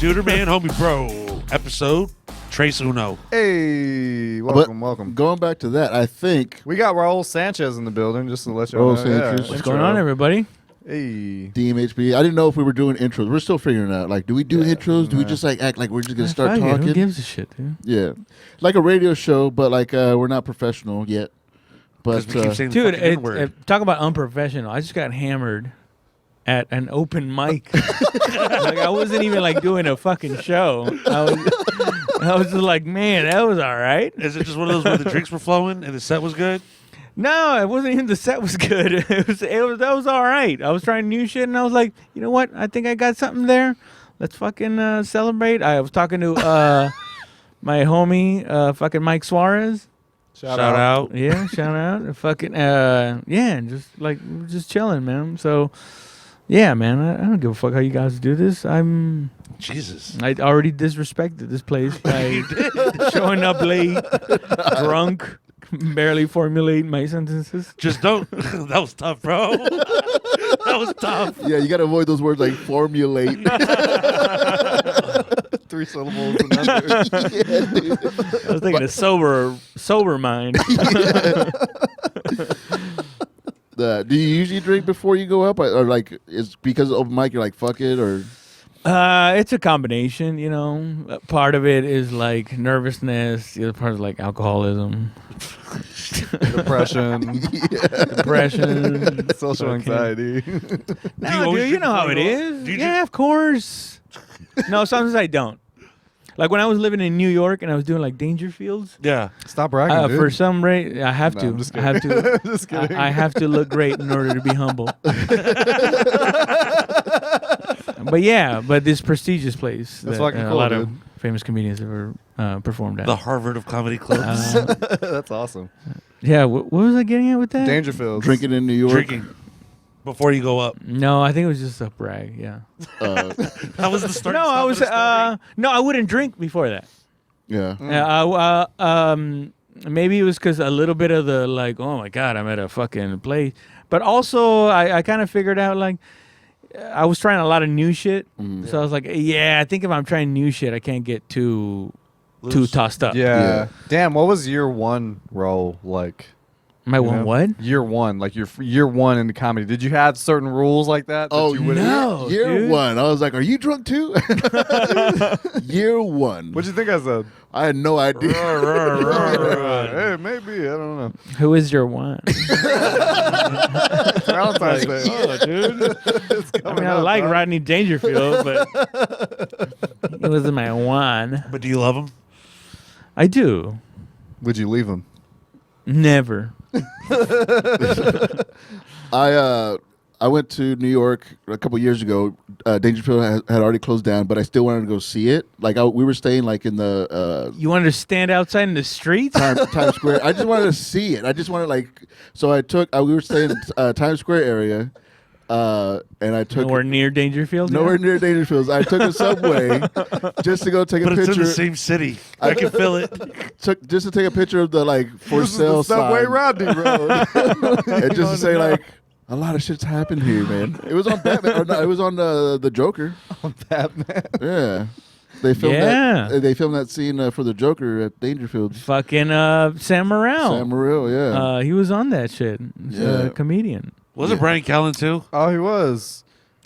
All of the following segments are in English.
DuderManHomieBro, episode Trace Uno. Hey, welcome. Going back to that, I think We got Raul Sanchez in the building, just to let you know. Raul Sanchez. What's going on, everybody? Hey. DMHB. I didn't know if we were doing intros. We're still figuring it out. Like, do we do intros? Do we just like act like we're just gonna start talking? Who gives a shit, dude? Yeah, like a radio show, but like we're not professional yet. But We keep saying the Dude, fucking N-word. talk about unprofessional. I just got hammered at an open mic. Like, I wasn't even like doing a fucking show. I was just like, man, that was all right. Is it just one of those where the drinks were flowing and the set was good? No, it wasn't even the set was good. That was all right. I was trying new shit, and I was like, you know what? I think I got something there. Let's fucking celebrate. I was talking to my homie, fucking Mike Suarez. Shout out. Yeah, shout out. Fucking yeah, just chilling, man. So yeah, man, I don't give a fuck how you guys do this. I already disrespected this place by showing up late, drunk, barely formulating my sentences. Just don't. That was tough, bro. That was tough. yeah, you gotta avoid those words like formulate. 3 syllables. And yeah, dude. I was thinking a sober mind. Do you usually drink before you go up, or like is because of open mic you're like fuck it, or? It's a combination, you know. Part of it is like nervousness. The other part is like alcoholism, Depression. Social anxiety. No, dude, you know how it is. Yeah, of course. No, sometimes I don't. Like when I was living in New York and I was doing like Dangerfields. Yeah. Stop bragging, dude. For some reason, I have to. I'm just I have kidding. to. Just kidding. I have to look great in order to be humble. But this prestigious place That's that fucking cool, a lot dude. of famous comedians have performed at. The Harvard of comedy clubs. That's awesome. Yeah, what was I getting at with that? Dangerfield. Drinking in New York. Drinking before you go up. No, I think it was just a brag. Yeah. That was the start. No, I was. No, I wouldn't drink before that. Yeah. Maybe it was because a little bit of the like, oh my god, I'm at a fucking place. But also, I kind of figured out like I was trying a lot of new shit. So I was like, yeah, I think if I'm trying new shit, I can't get too tossed up. Yeah. Damn, what was year 1 role like? My one what? Year 1, like your year 1 in the comedy. Did you have certain rules like that? Oh, you wouldn't- no. Year dude. 1. I was like, are you drunk too? Year 1. What'd you think I said? I had no idea. Hey, maybe. I don't know. Who is your one? Valentine's Day. Oh, dude. I mean, I like Rodney Dangerfield, but he wasn't my one. But do you love him? I do. Would you leave him? Never. I went to New York a couple years ago. Dangerfield had already closed down, but I still wanted to go see it. Like we were staying like in the You wanted to stand outside in the streets? Times Square. I just wanted to see it. I just wanted so I took. We were staying in Times Square area, and I took Nowhere near Dangerfield? nowhere near Dangerfield. I took a subway just to go take But a it's picture. in the same city. I can feel it. Just to take a picture of the like for This is sale the Subway sign, Rodney Road. and just to say like. A lot of shit's happened here, man. It was on Batman. Or no, it was on the Joker. On Batman. Yeah, they filmed Yeah. that. They filmed that scene for the Joker at Dangerfield. Fucking Sam Morril. Sam Morril, yeah. He was on that shit. He's a Yeah. comedian. Wasn't Brian Callen too? Oh, he was.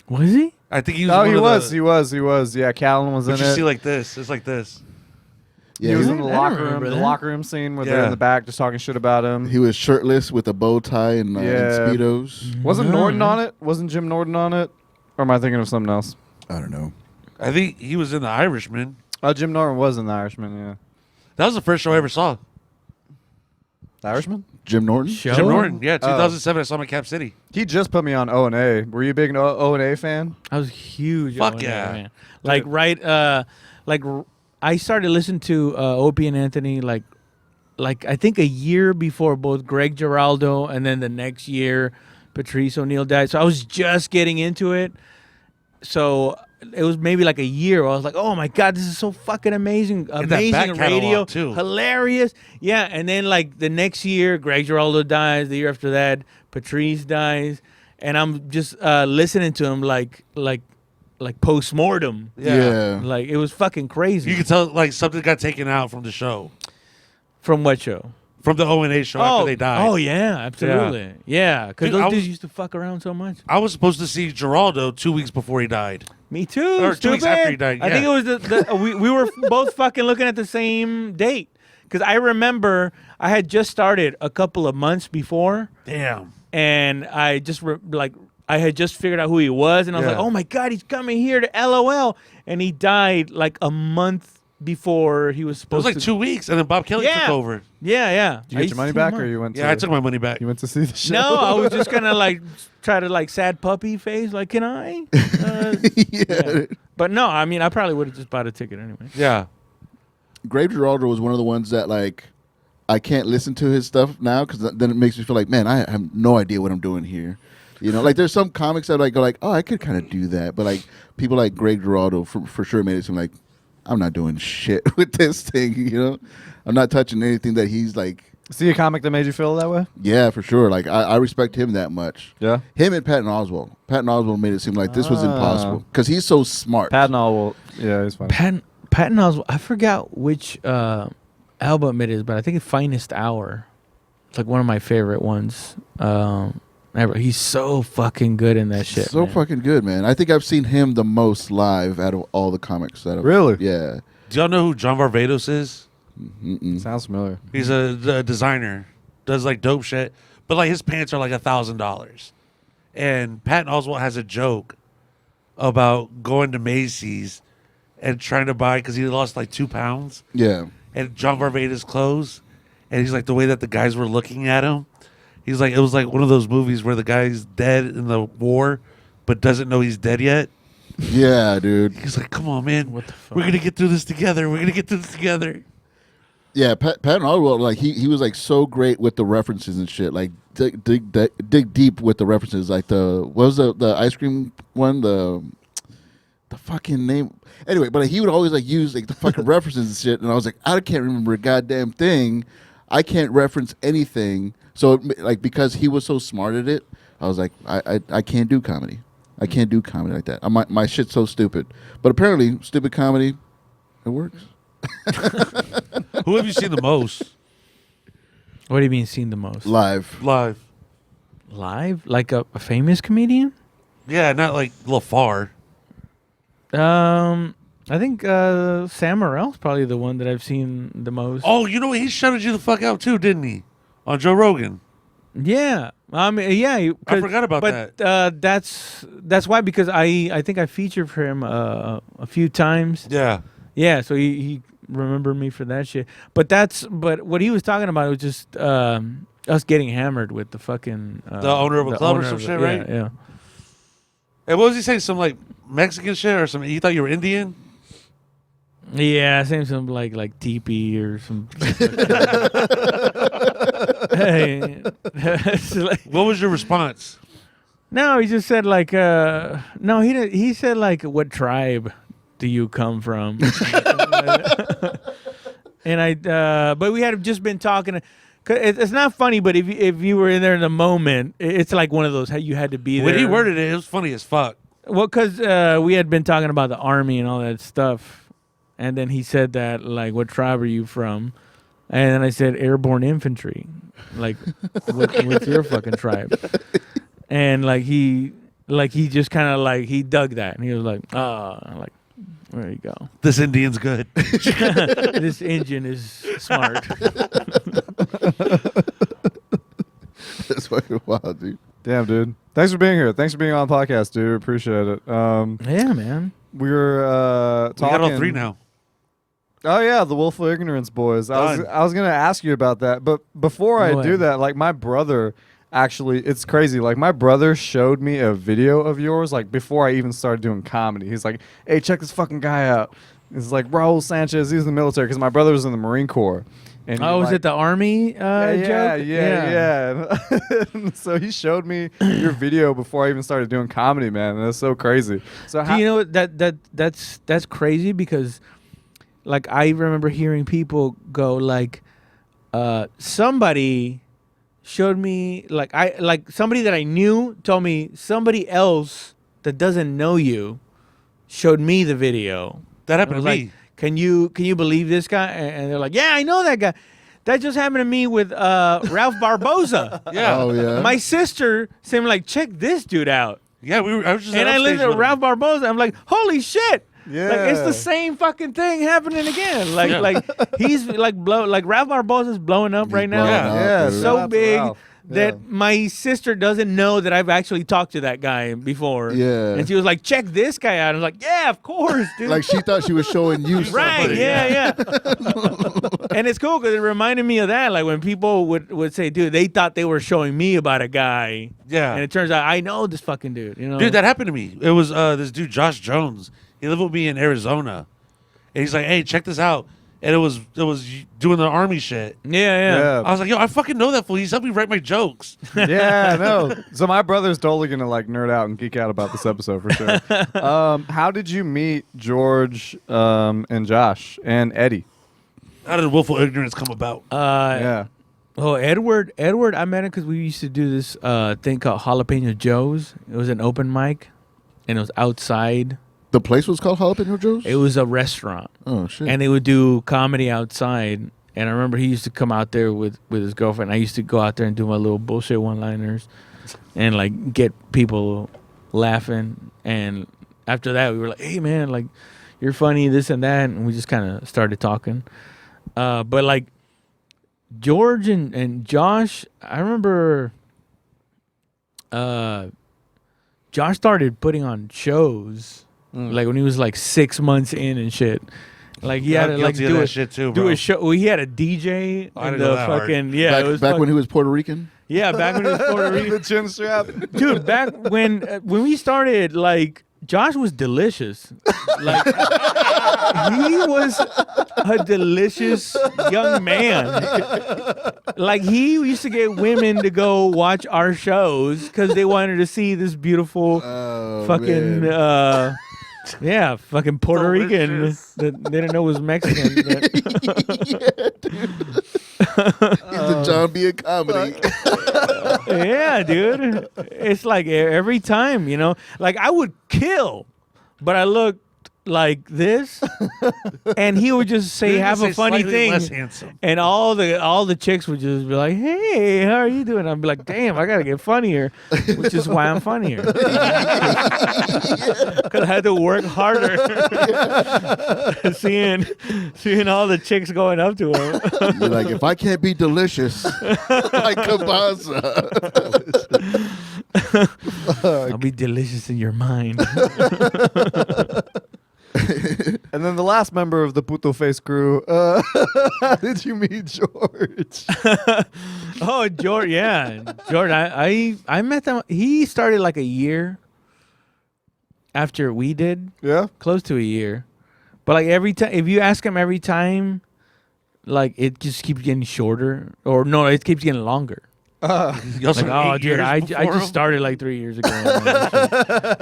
Was he? I think he was. Oh, one he of was. The, He was. Yeah, Callan was but in you it. see like this. It's like this. Yeah, he was he, in the I don't locker room. remember The that. locker room scene where they're Yeah. in the back just talking shit about him. he was shirtless with a bow tie and Yeah. Speedos. Wasn't No, Norton man. on it? Wasn't Jim Norton on it? Or am I thinking of something else? I don't know. I think he was in The Irishman. Oh, Jim Norton was in The Irishman. Yeah, That was the first show I ever saw. The Irishman. Jim Norton. Show? Jim Norton. Yeah, 2007. I saw him at Cap City. He just put me on O&A. Were you a big O&A fan? I was huge. Fuck on yeah. that, man. Like I started listening to Opie and Anthony like I think a year before both Greg Giraldo and then the next year Patrice O'Neill died. So I was just getting into it. So it was maybe like a year where I was like, oh my God, this is so fucking amazing. that Amazing back catalog, radio. too. Hilarious. Yeah. And then like the next year, Greg Giraldo dies. The year after that, Patrice dies. And I'm just listening to him like like post-mortem. Yeah. Like, it was fucking crazy. You could tell like something got taken out from the show, From what show? from the O&A show after they died. Oh, yeah, absolutely. Yeah, because Dude, those dudes used to fuck around so much. I was supposed to see Geraldo 2 weeks before he died. Me too. Or 2 weeks after he died, I think it was we were both fucking looking at the same date. Because I remember I had just started a couple of months before. Damn. And I just I had just figured out who he was, and I was like, "Oh my god, he's coming here to LOL!" And he died like a month before he was It supposed was like to. 2 weeks, and then Bob Kelly took over. Yeah. Did you get your money back, or you went? Yeah, I took my money back. You went to see the show. No, I was just gonna like try to like sad puppy face, like, can I? Yeah. But no, I mean, I probably would have just bought a ticket anyway. Yeah. Grave Giraldo was one of the ones that like I can't listen to his stuff now because then it makes me feel like, man, I have no idea what I'm doing here. You know, like there's some comics that like go like, oh, I could kind of do that, but like people like Greg Giraldo for sure made it seem like I'm not doing shit with this thing. You know, I'm not touching anything that he's like. See a comic that made you feel that way? Yeah, for sure. Like I respect him that much. Yeah. Him and Patton Oswalt. Patton Oswalt made it seem like this was impossible because he's so smart. Patton Oswalt. Yeah, he's funny. Patton Oswalt. I forgot which album it is, but I think it's Finest Hour. It's like one of my favorite ones. Ever. He's so fucking good in that shit. So man. fucking good, man. I think I've seen him the most live out of all the comics that I've. Really? Yeah. Do y'all know who John Varvatos is? Mm-mm. Sounds familiar. He's a designer, does like dope shit, but like his pants are like $1,000. And Patton Oswalt has a joke about going to Macy's and trying to buy because he lost like 2 pounds. Yeah. And John Varvatos clothes, and he's like the way that the guys were looking at him. He's like, it was like one of those movies where the guy's dead in the war, but doesn't know he's dead yet. Yeah, dude. He's like, come on, man, What the fuck? we're gonna get through this together. We're gonna get through this together. Yeah, Patton Oswalt, like he was like so great with the references and shit. Like dig deep with the references. Like what was the ice cream one? The fucking name. Anyway, but he would always like use like the fucking references and shit. And I was like, I can't remember a goddamn thing. I can't reference anything. So like because he was so smart at it, I was like, I can't do comedy. I can't do comedy like that. My shit's so stupid. But apparently, stupid comedy, it works. Who have you seen the most What do you mean seen the most? Live. live? Live? Like a famous comedian? Yeah, not like LaFar. I think Sam Morrill's probably the one that I've seen the most. Oh, you know what? He shouted you the fuck out too, didn't he? On Joe Rogan. Yeah, I mean, yeah. I forgot about that. But that's why, because I think I featured for him a few times. Yeah. Yeah, so he remembered me for that shit. But what he was talking about was just us getting hammered with the fucking The owner of a club or some shit, right? Yeah. And what was he saying? Some like Mexican shit or something? He thought you were Indian? Yeah, same something like teepee or some. Hey, it's like, What was your response? no, he just said like no, he didn't. He said like, what tribe do you come from? And but we had just been talking. It's not funny, but if you were in there in the moment, it's like one of those how you had to be there. When he worded it, it was funny as fuck. Well, because we had been talking about the army and all that stuff, and then he said that like, what tribe are you from? And then I said airborne infantry. Like, what's your fucking tribe? And like he just kind of like he dug that, and he was like, oh, like, there you go. This Indian's good. This Indian is smart. That's fucking wild, dude. Damn, dude. Thanks for being here. Thanks for being on the podcast, dude. Appreciate it. Yeah, man. We were We talking. got all three now. Oh yeah, the Willful Ignorance boys. I was gonna ask you about that, but before I do that, like my brother, actually, it's crazy. Like my brother showed me a video of yours, like before I even started doing comedy. He's like, "Hey, check this fucking guy out." It's like Raul Sanchez. He's in the military because my brother was in the Marine Corps. And Oh, was like, it the army joke? Yeah. So he showed me your video before I even started doing comedy, man. And that's so crazy. So Do you know what that's crazy, because like I remember hearing people go like somebody showed me like somebody that I knew told me somebody else that doesn't know you showed me the video. That happened to me. Like, can you believe this guy? And they're like, yeah, I know that guy. That just happened to me with Ralph Barboza. Yeah. Oh yeah. My sister said, like, check this dude out. Yeah, I was just. And I listened to Ralph Barboza. I'm like, holy shit. Yeah. Like, it's the same fucking thing happening again. Like he's like Ralph Barboza's blowing up right now. Yeah. dude. So Shout out to big Ralph. that Yeah. my sister doesn't know that I've actually talked to that guy before. Yeah. And she was like, check this guy out. I was like, yeah, of course, dude. Like she thought she was showing you right, something. yeah. And it's cool because it reminded me of that. Like when people would say, dude, they thought they were showing me about a guy. Yeah. And it turns out I know this fucking dude. You know? Dude, that happened to me. It was this dude, Josh Jones. He lived with me in Arizona. And he's like, hey, check this out. And it was doing the army shit. Yeah. I was like, yo, I fucking know that fool. He's helped me write my jokes. Yeah, I know. So my brother's totally gonna like nerd out and geek out about this episode for sure. How did you meet George and Josh and Eddie? How did willful ignorance come about? Yeah. Oh, Edward, I met him because we used to do this thing called Jalapeno Joe's. It was an open mic, and it was outside. The place was called Jalapeno Joe's? It was a restaurant, Oh shit. and they would do comedy outside. And I remember he used to come out there with his girlfriend. I used to go out there and do my little bullshit one-liners, and like get people laughing. And after that, we were like, "Hey, man, like you're funny, this and that," and we just kind of started talking. But like George and Josh, I remember Josh started putting on shows like when he was like 6 months in and shit. Like he had to like do that shit too, bro. do a show. Well, he had a DJ I and didn't go the that hard. fucking yeah. back, it was back when he was Puerto Rican? yeah back when he was Puerto Rican. The chin strap. Dude, back when we started, like Josh was delicious. Like he was a delicious young man. Like he used to get women to go watch our shows because they wanted to see this beautiful fucking man. fucking Puerto Rican Delicious. that they didn't know was Mexican. He's the John B. of comedy. Yeah, dude. It's like every time, you know, like I would kill, but I looked like this, and he would just say, have a funny thing, Less handsome. and all the chicks would just be like, "Hey, how are you doing?" I'd be like, "Damn, I gotta get funnier," which is why I'm funnier because I had to work harder. seeing all the chicks going up to him. You're like, if I can't be delicious like Cabasa. I'll be delicious in your mind. And then the last member of the Puto Face crew, how did you meet George? Oh, George, yeah. George, I met them. He started like a year after we did, Yeah. close to a year. But like every time, if you ask him every time, like it just keeps getting shorter. Or no, it keeps getting longer. You also Like, had oh, 8 dude, years I before just him? started like 3 years ago. He's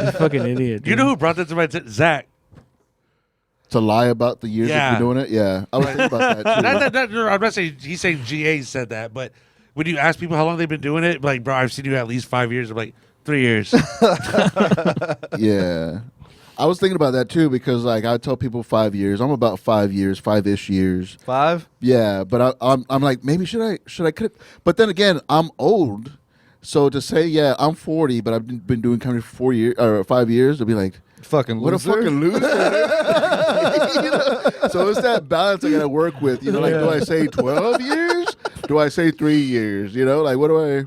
a fucking idiot. You dude. know who brought that to my attention? Zach. To lie about the years Yeah. that you're doing it? Yeah. I was thinking about that too. No, I'm not saying he's saying GA said that, but when you ask people how long they've been doing it, like, bro, I've seen you at least 5 years. I'm like, 3 years. Yeah. I was thinking about that too because like I tell people 5 years. I'm about 5 years, 5-ish years. 5? Yeah, but I'm like maybe should I cut? But then again, I'm old, so to say I'm 40, but I've been doing comedy for 4 years or 5 years, it'll be like Fucking what loser. a fucking loser. You know? So it's that balance I gotta work with. You know, like do I say 12 years? Do I say 3 years? You know, like what do I?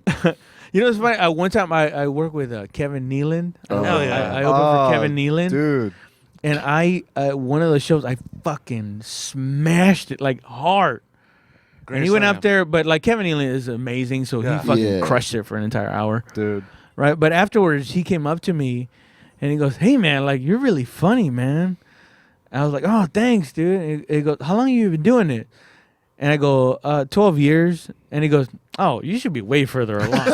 You know, it's funny. One time I worked with Kevin Nealon. Oh, hell yeah. I opened for Kevin Nealon. Dude. And I one of the shows I fucking smashed it like hard. And he went up there, but like Kevin Nealon is amazing, so Yeah. he fucking Yeah. crushed it for an entire hour. Dude. Right? But afterwards he came up to me and he goes, "Hey man, like you're really funny, man." And I was like, "Oh, thanks, dude." And he goes, "How long have you been doing it?" And I go, 12 years. And he goes, "Oh, you should be way further along." I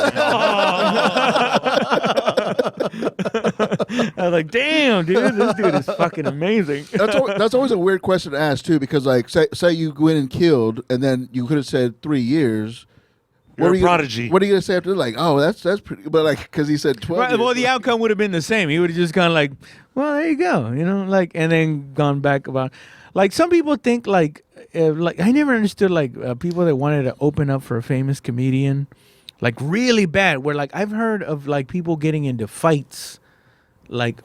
was like, "Damn, dude, this dude is fucking amazing." That's always a weird question to ask too, because like say you go in and killed, and then you could have said 3 years. You're a prodigy. What are you gonna say after? Like, oh, that's pretty. But like, because he said 12. Right, well, the outcome would have been the same. He would have just gone like, well, there you go, like, and then gone back about. Like some people think like I never understood like people that wanted to open up for a famous comedian, like really bad. Where like I've heard of like people getting into fights, like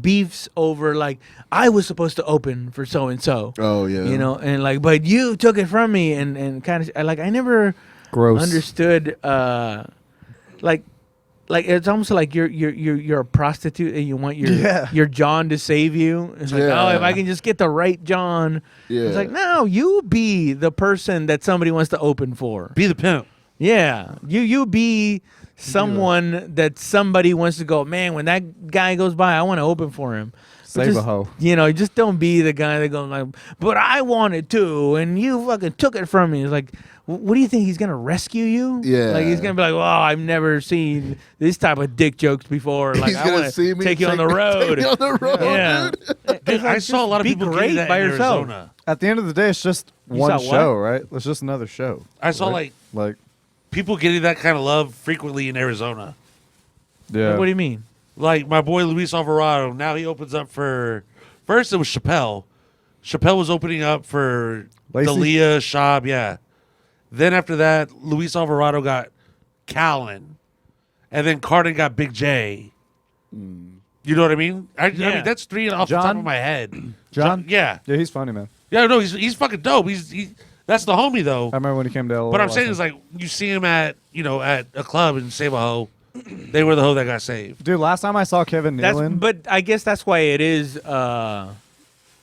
beefs over like I was supposed to open for so and so. Oh yeah. And like, but you took it from me, and kind of like I never understood like it's almost like you're a prostitute and you want your John to save you. It's like, oh, if I can just get the right John. Yeah. It's like, no, you be the person that somebody wants to open for. Be the pimp. Yeah. You be someone that somebody wants to go, man, when that guy goes by, I want to open for him. Save a hoe. Just don't be the guy that goes like, but I wanted to, and you fucking took it from me. It's like, what do you think? He's going to rescue you? Yeah. Like, he's going to be like, well, I've never seen this type of dick jokes before. Like, I want to take you on the road. Take me on the road. Yeah. Dude, I saw a lot of people great that by in yourself. Arizona. At the end of the day, it's just one show, right? It's just another show. I saw like people getting that kind of love frequently in Arizona. Yeah. What do you mean? Like my boy Luis Alvarado, now he opens up for. First it was Chappelle. Chappelle was opening up for Dalia, Shab, yeah. Then after that, Luis Alvarado got Callan, and then Carden got Big J. You know what I mean? I mean that's three off the top of my head. John? Yeah, he's funny, man. Yeah, no, he's fucking dope. That's the homie though. I remember when he came to LA. But I'm saying is like you see him at at a club and save a hoe. They were the hoe that got saved. Dude, last time I saw Kevin Nealon. But I guess that's why it is a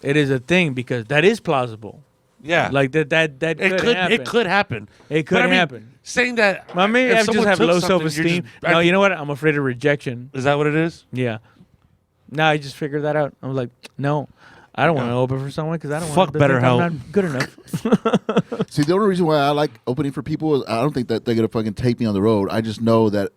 thing, because that is plausible. Yeah. Like that could happen. It could happen. It could happen. Saying that I mean, I just have low self-esteem. No, you know what? I'm afraid of rejection. Is that what it is? Yeah. No, I just figured that out. I was like, no, I don't want to open for someone because I don't want to better help. I'm not good enough. See, the only reason why I like opening for people is I don't think that they're gonna fucking take me on the road. I just know that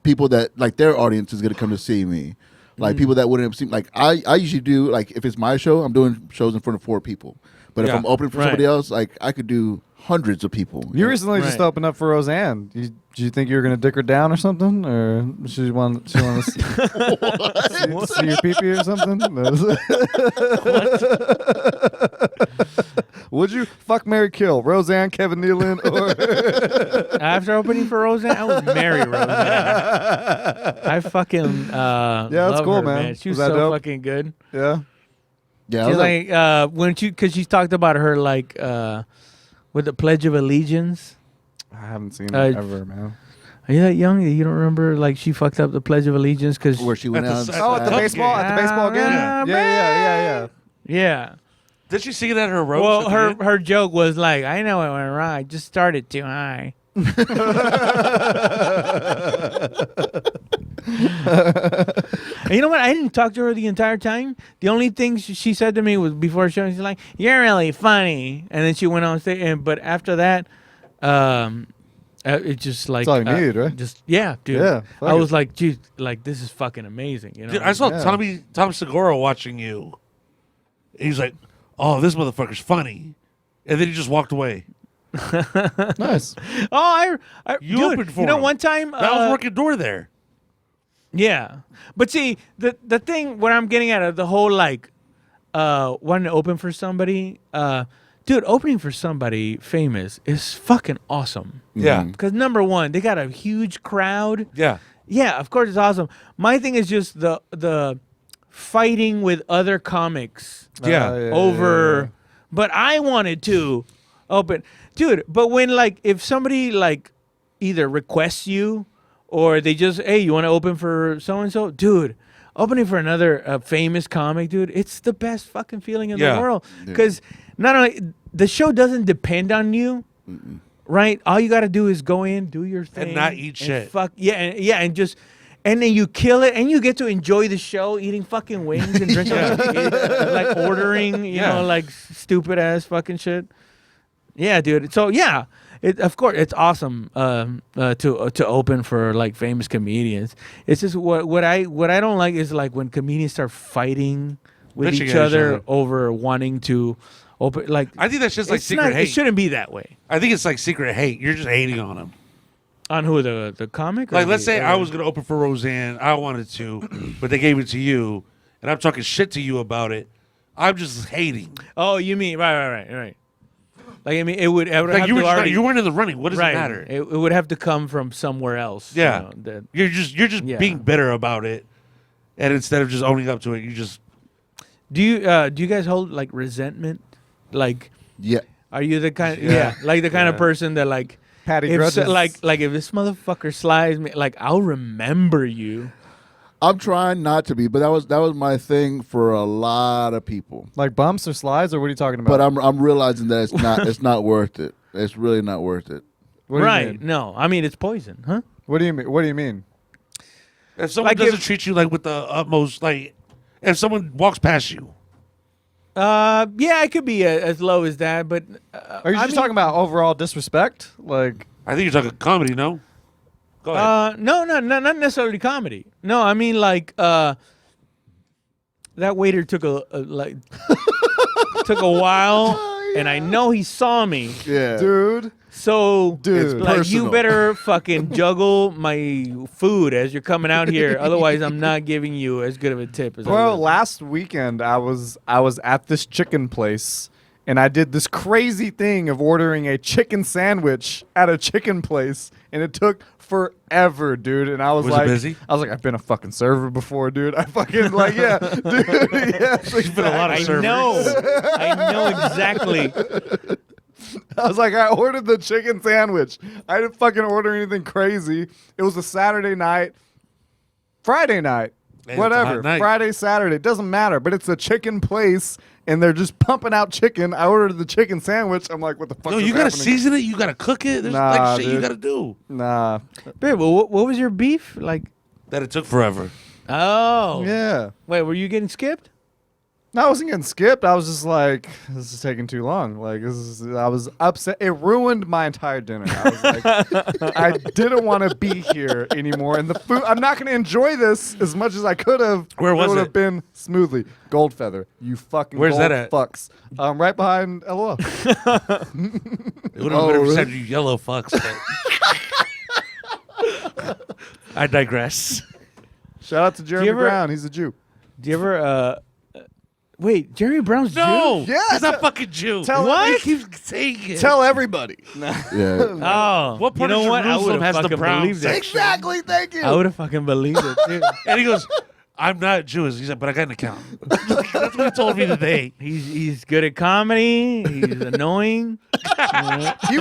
people that like their audience is gonna come to see me. Like people that wouldn't have seen, like I usually do, like if it's my show, I'm doing shows in front of 4 people. But if I'm opening for somebody else, like I could do hundreds of people. You recently just opened up for Roseanne. Did you think you were gonna dick her down or something, or she want to see your pee-pee or something? Would you fuck, marry, kill Roseanne, Kevin Nealon, or after opening for Roseanne, I would marry Roseanne. I fucking that's cool, her, man. She was so dope? fucking good. Yeah. Yeah, she's like because she talked about her like with the Pledge of Allegiance. I haven't seen it ever, man. Are you that young? You don't remember like she fucked up the Pledge of Allegiance because where she went out? At the baseball game. Yeah. Did she sing it at her roast? Well, her joke was like, I know it went wrong. I just started too high. And you know what? I didn't talk to her the entire time. The only thing she said to me was before the show, she's like, "You're really funny," and then she went on stage. But after that, it just like that's all you need, right? Just dude. Yeah, I was like, dude, like this is fucking amazing. You know, dude, I saw Tom Segura watching you. He's like, "Oh, this motherfucker's funny," and then he just walked away. Nice. Oh, you opened for him. One time I was working door there. Yeah, but see the thing what I'm getting at the whole like wanting to open for somebody, dude, opening for somebody famous is fucking awesome. Yeah, because number one, they got a huge crowd. Yeah, of course it's awesome. My thing is just the fighting with other comics. Over, but I wanted to open. Dude, but when like if somebody like either requests you or they just, hey, you want to open for so and so, dude, opening for another famous comic, dude, it's the best fucking feeling in the world because not only the show doesn't depend on you, right? All you got to do is go in, do your thing, and not eat shit. And then you kill it, and you get to enjoy the show, eating fucking wings and drinking, like ordering, you know, like stupid ass fucking shit. Yeah, dude. So of course it's awesome to open for like famous comedians. It's just what I don't like is like when comedians start fighting with each other over wanting to open. Like I think that's just like secret hate. It shouldn't be that way. I think it's like secret hate. You're just hating on them. On who, the comic? Like, let's say I was gonna open for Roseanne, I wanted to, but they gave it to you, and I'm talking shit to you about it. I'm just hating. Oh, you mean right. Like, I mean, it would have Like, to already. you weren't in the running. What does right. it matter? It would have to come from somewhere else. Yeah, You know, you're just being bitter about it, and instead of just owning up to it, you just. Do you guys hold like resentment? Like, Yeah. are you the kind? Yeah, like the kind of person that like. Patty If grudges. like if this motherfucker slides me, like I'll remember you. I'm trying not to be, but that was my thing for a lot of people. Like bumps or slides, or what are you talking about? But I'm realizing that it's not worth it. It's really not worth it. What do you Right? mean? No, I mean it's poison, huh? What do you mean? What do you mean? If someone Like doesn't treat you like with the utmost, like if someone walks past you, Yeah, it could be as low as that, but Are you just talking about overall disrespect? Like, I think you're talking comedy. No, go ahead. No, not necessarily comedy. No, I mean like that waiter took a while, and I know he saw me. Yeah. dude, So, Dude. It's like, personal. you better fucking juggle my food as you're coming out here. Otherwise, I'm not giving you as good of a tip as I bro. would. Last weekend, I was at this chicken place, and I did this crazy thing of ordering a chicken sandwich at a chicken place, and it took forever, dude. And I was Was it like, busy? I was like, I've been a fucking server before, dude. I fucking like, yeah, dude. Yes, There's been a lot of I servers. know exactly. I was like, I ordered the chicken sandwich. I didn't fucking order anything crazy. It was a Saturday night, Friday night, Man, it's a whatever. hot night. Friday, Saturday, it doesn't matter. But it's a chicken place, and they're just pumping out chicken. I ordered the chicken sandwich. I'm like, what the fuck? No, is you gotta happening? season it. You gotta cook it. There's Nah, like shit you dude. gotta do. Nah. Babe, what was your beef? Like, That it took forever. oh. Yeah. Wait, were you getting skipped? No, I wasn't getting skipped. I was just like, this is taking too long. Like, I was upset. It ruined my entire dinner. I was like, I didn't want to be here anymore. And the food, I'm not going to enjoy this as much as I could have. Where was would it? have been smoothly. Gold Feather. You fucking Where's gold that at? fucks. Right behind LOL. It would have been said you yellow fucks. But I digress. Shout out to Jeremy ever- Brown. He's a Jew. Do you ever wait, Jerry Brown's No, Jew? Yeah, he's not fucking Jew. tell- What? What? He keeps saying it. Tell everybody. Yeah. Oh. What part you know of what? I Jerusalem would have has the fucking brown believed it. section? Exactly. Thank you. I would have fucking believed it, too. And he goes, I'm not Jewish. He said, but I got an account. That's what he told me today. He's good at comedy. He's annoying. He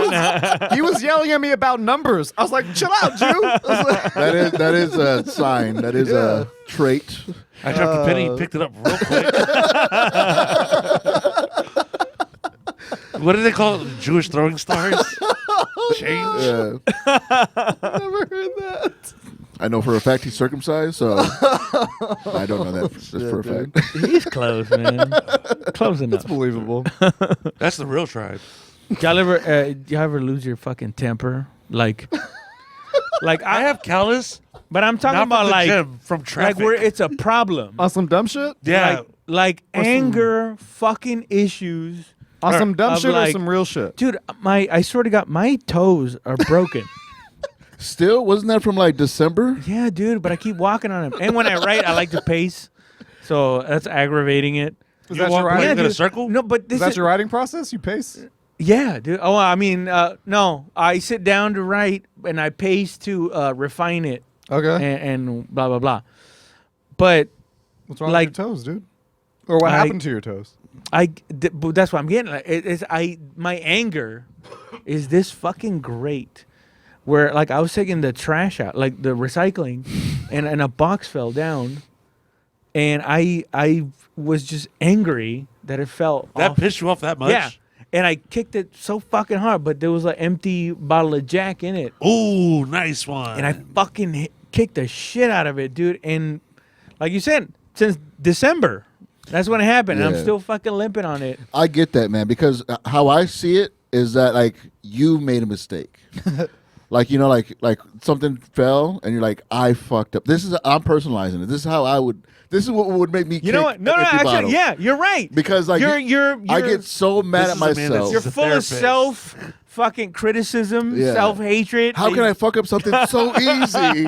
was yelling at me about numbers. I was like, chill out, Jew. I was like, That is a sign. That is a trait. I dropped a penny. He picked it up real quick. What do they call it? Jewish throwing stars? Change? Yeah. never heard that. I know for a fact he's circumcised, so I don't know that just for a dude. fact. He's close, man. Close enough. It's believable. That's the real tribe. Y'all ever lose your fucking temper? Like I have callus, but I'm talking not about from the like gym, from traffic. where it's a problem. On some dumb shit? yeah. Like anger, fucking issues. On some dumb of shit or like- some real shit? Dude, I swear to God, my toes are broken. Still, wasn't that from like December? Yeah, dude, but I keep walking on them. And when I write, I like to pace. So that's aggravating it. Is You that walk your like writing? in a dude. circle? No, but Is this that is your writing process? You pace? yeah, dude. Oh, I mean, no. I sit down to write and I pace to refine it Okay. and blah blah blah. But What's wrong like- with your toes, dude? Or what happened to your toes? but that's what I'm getting. My anger is this fucking great. Where like I was taking the trash out, like the recycling, and a box fell down, and I was just angry that it fell. That off. pissed you off that much? Yeah, and I kicked it so fucking hard, but there was an empty bottle of Jack in it, Ooh, nice one. and I fucking kicked the shit out of it, dude. And like you said, since December, that's when it happened, and I'm Yeah. still fucking limping on it. I get that, man, because how I see it is that like you made a mistake. Like, you know, like something fell and you're like, I fucked up. I'm personalizing it. This is what would make me You know what? No, actually, yeah, you're right. Because like you're I get so mad at myself. You're full of self fucking criticism, self-hatred. How can I fuck up something so easy?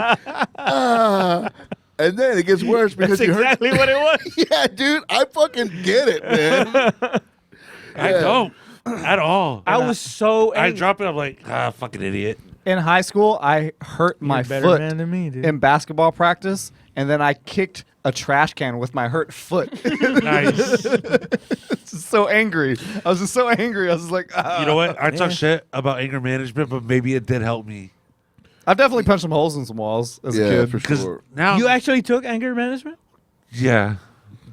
And then it gets worse because That's exactly what it was. Yeah, dude, I fucking get it, man. I don't at all. I was so angry. I drop it. I'm like, fucking idiot. In high school, I hurt my foot man than me, dude. in basketball practice, and then I kicked a trash can with my hurt foot. Nice. So angry. I was just so angry. I was just like, You know what? I talk shit about anger management, but maybe it did help me. I've definitely punched some holes in some walls as a kid. For sure. Now You actually took anger management? yeah,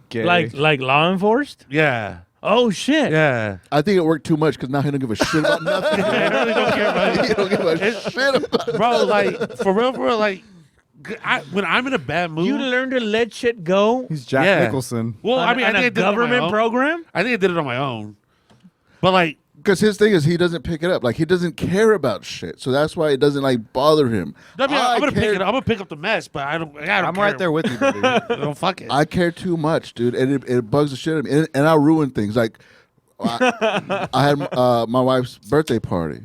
Gay. Like law enforced? yeah, Oh shit. yeah. I think it worked too much because now he don't give a shit about nothing. I really don't care about He it, don't give a shit about bro. Like for real, like when I'm in a bad mood, You learn to let shit go. He's Jack Yeah. Nicholson. well, I on mean, I a think I did it on my government own. program. I think I did it on my own, but like. Because his thing is he doesn't pick it up. Like he doesn't care about shit. So that's why it doesn't like bother him. I mean, I'm gonna pick care- it up. I'm gonna pick up the mess, but I don't I'm care. right there with you, buddy. Don't fuck it. I care too much, dude, and it bugs the shit out of me, and I ruin things. Like I had my wife's birthday party,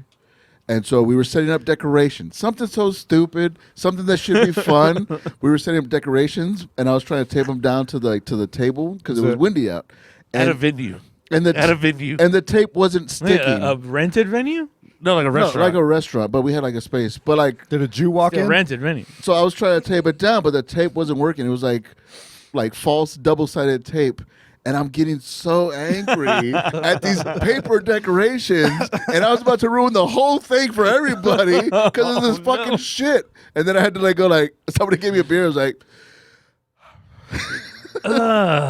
and so we were setting up decorations. Something so stupid, something that should be fun. We were setting up decorations, and I was trying to tape them down to the table because it was windy out. At a And, venue. and the At a venue. and the tape wasn't sticking. A rented venue? No, like a No, restaurant. like a restaurant, but we had like a space. But like, Did a Jew walk Still in? rented venue. so I was trying to tape it down, but the tape wasn't working. It was like false double-sided tape. And I'm getting so angry at these paper decorations, and I was about to ruin the whole thing for everybody because of this fucking shit. And then I had to like go like somebody gave me a beer. I was like,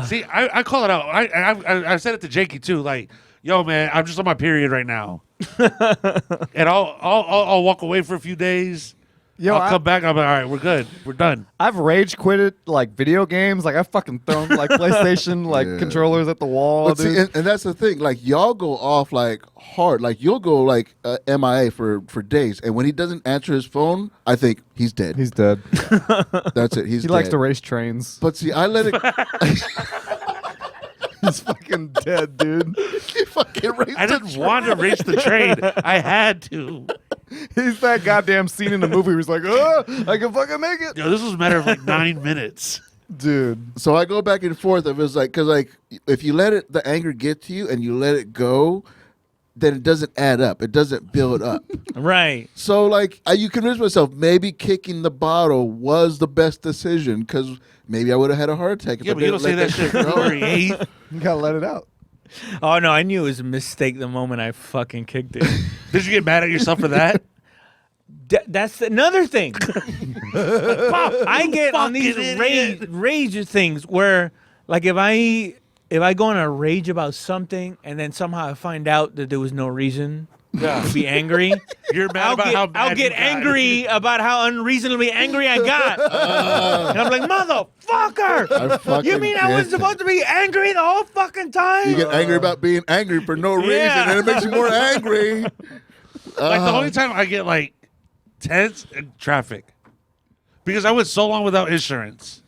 See, I call it out. I said it to Jakey too. Like, yo, man, I'm just on my period right now, and I'll walk away for a few days. Yo, I'll come back. I'm like, all right, we're good. We're done. I've rage quitted like video games. Like I've fucking thrown like PlayStation like Yeah. controllers at the wall. but see, and that's the thing. Like y'all go off like hard. Like you'll go like MIA for days, and when he doesn't answer his phone, I think he's dead. He's dead. That's it. He's He dead. likes to race trains. But see, I let it. He's fucking dead, dude. He fucking raced I the didn't want to race the train. I had to. He's that goddamn scene in the movie where he's like, oh, I can fucking make it. Yo, this was a matter of like 9 minutes. Dude. So I go back and forth of it's like because like if you let it the anger get to you and you let it go, then it doesn't add up. It doesn't build up. Right. So like you convince myself maybe kicking the bottle was the best decision because maybe I would have had a heart attack. If Yeah, I but you don't didn't say let that shit go. February 8th. You gotta let it out. Oh no, I knew it was a mistake the moment I fucking kicked it. Did you get mad at yourself for that? That's another thing. I get on these Fucking rage things where, like, if I go on a rage about something and then somehow I find out that there was no reason to be angry, You're mad about how mad I'll get you got. angry about how unreasonably angry I got, and I'm like, I motherfucker! fucking You mean I was get supposed to be angry the whole fucking time? You get angry about being angry for no reason, Yeah. and it makes you more angry. Like the only time I get like tense in traffic because I went so long without insurance.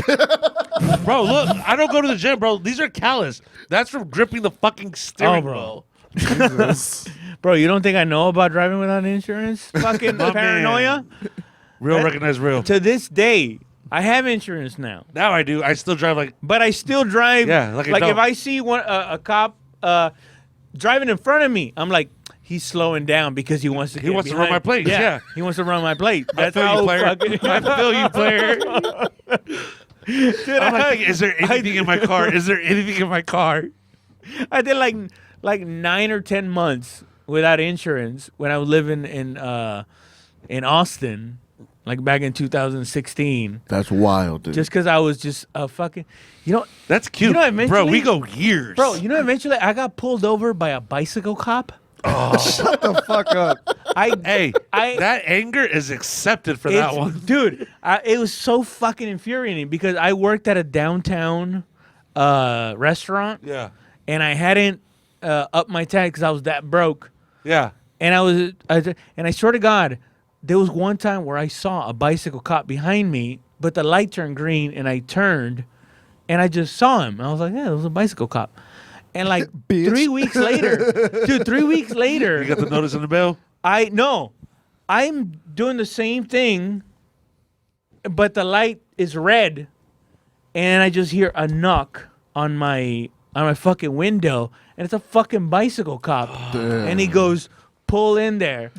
Bro, look, I don't go to the gym, bro. These are callous. That's from gripping the fucking steering bro. wheel. Jesus. Bro, you don't think I know about driving without insurance? Fucking My paranoia. man. Real recognize real. To this day, I have insurance now, Now I do. I still drive like but I still drive. Yeah, like I don't. if I see a cop driving in front of me, I'm like, he's slowing down because he wants to. He get wants to run behind. my plate, yeah. He wants to run my plate. That's feel you, how player. fucking. I feel you, player. Dude, I'm like, thinking, is there anything in my car? Is there anything in my car? I did like 9 or 10 months without insurance when I was living in Austin, like back in 2016. That's wild, dude. Just because I was just a fucking, That's cute. You know, eventually- bro, we go years. bro. Eventually I got pulled over by a bicycle cop. Shut the fuck up. Hey, I- that anger is accepted for that It's- one. dude. It was so fucking infuriating because I worked at a downtown restaurant Yeah. and I hadn't upped my tag because I was that broke. Yeah. And I swear to God, there was one time where I saw a bicycle cop behind me, but the light turned green, and I turned, and I just saw him. I was like, yeah, it was a bicycle cop. And like 3 weeks later, dude, 3 weeks later, You got the notice in the mail? I'm doing the same thing, but the light is red, and I just hear a knock on my fucking window, and it's a fucking bicycle cop, and he goes, "Pull in there."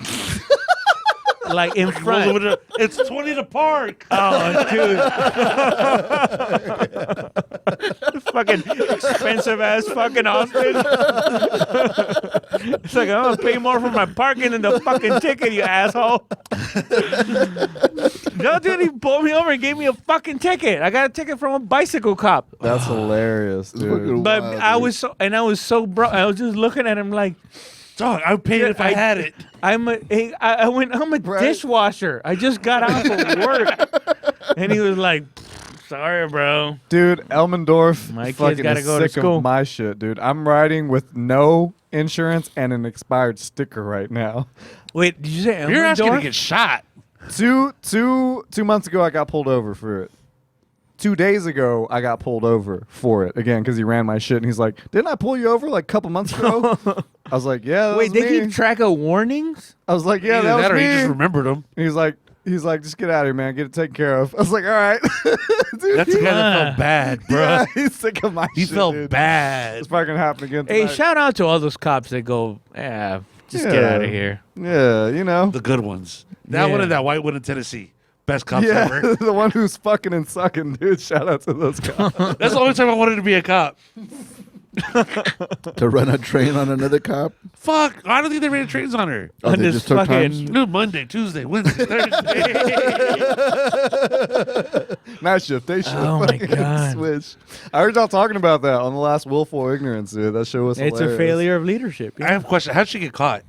Like in front. It's 20 to park. Oh, dude. Fucking expensive ass fucking Austin. It's like, I'm going to pay more for my parking than the fucking ticket, you asshole. No, dude, he pulled me over and gave me a fucking ticket. I got a ticket from a bicycle cop. That's hilarious, dude. But I was so broke. I was just looking at him like, dog, I would pay it if I had it. I'm a dishwasher. I just got out of work. And he was like, sorry, bro. Dude, Elmendorf My kid's fucking gotta is go to sick school. of my shit, dude. I'm riding with no insurance and an expired sticker right now. Wait, did you say You're asking to Elmendorf? get shot. Two months ago, I got pulled over for it. 2 days ago, I got pulled over for it again because he ran my shit. And he's like, "Didn't I pull you over like a couple months ago?" I was like, "Yeah." That Wait, was they me. keep track of warnings? I was like, "Yeah, Either that was or me." he just remembered them. He's like, "Just get out of here, man. Get it taken care of." I was like, "All right." Dude, That's the guy that felt bad, bro. yeah, he's sick of my He shit, felt dude. bad. It's probably gonna happen again Hey, tonight. shout out to all those cops that go, just get out of here. Yeah, you know. The good ones. That one Yeah. and that white one in Tennessee. Best cops Yeah, ever. the one who's fucking and sucking, dude. Shout out to those guys. That's the only time I wanted to be a cop. To run a train on another cop. Fuck. I don't think they ran trains on her. Oh, On they this just took fucking- times? No, Monday, Tuesday, Wednesday, Thursday. Night shift, day shift. Oh, my fucking God. Switch. I heard y'all talking about that on the last Willful Ignorance, dude. That show was It's hilarious. a failure of leadership. I have a question. How'd she get caught?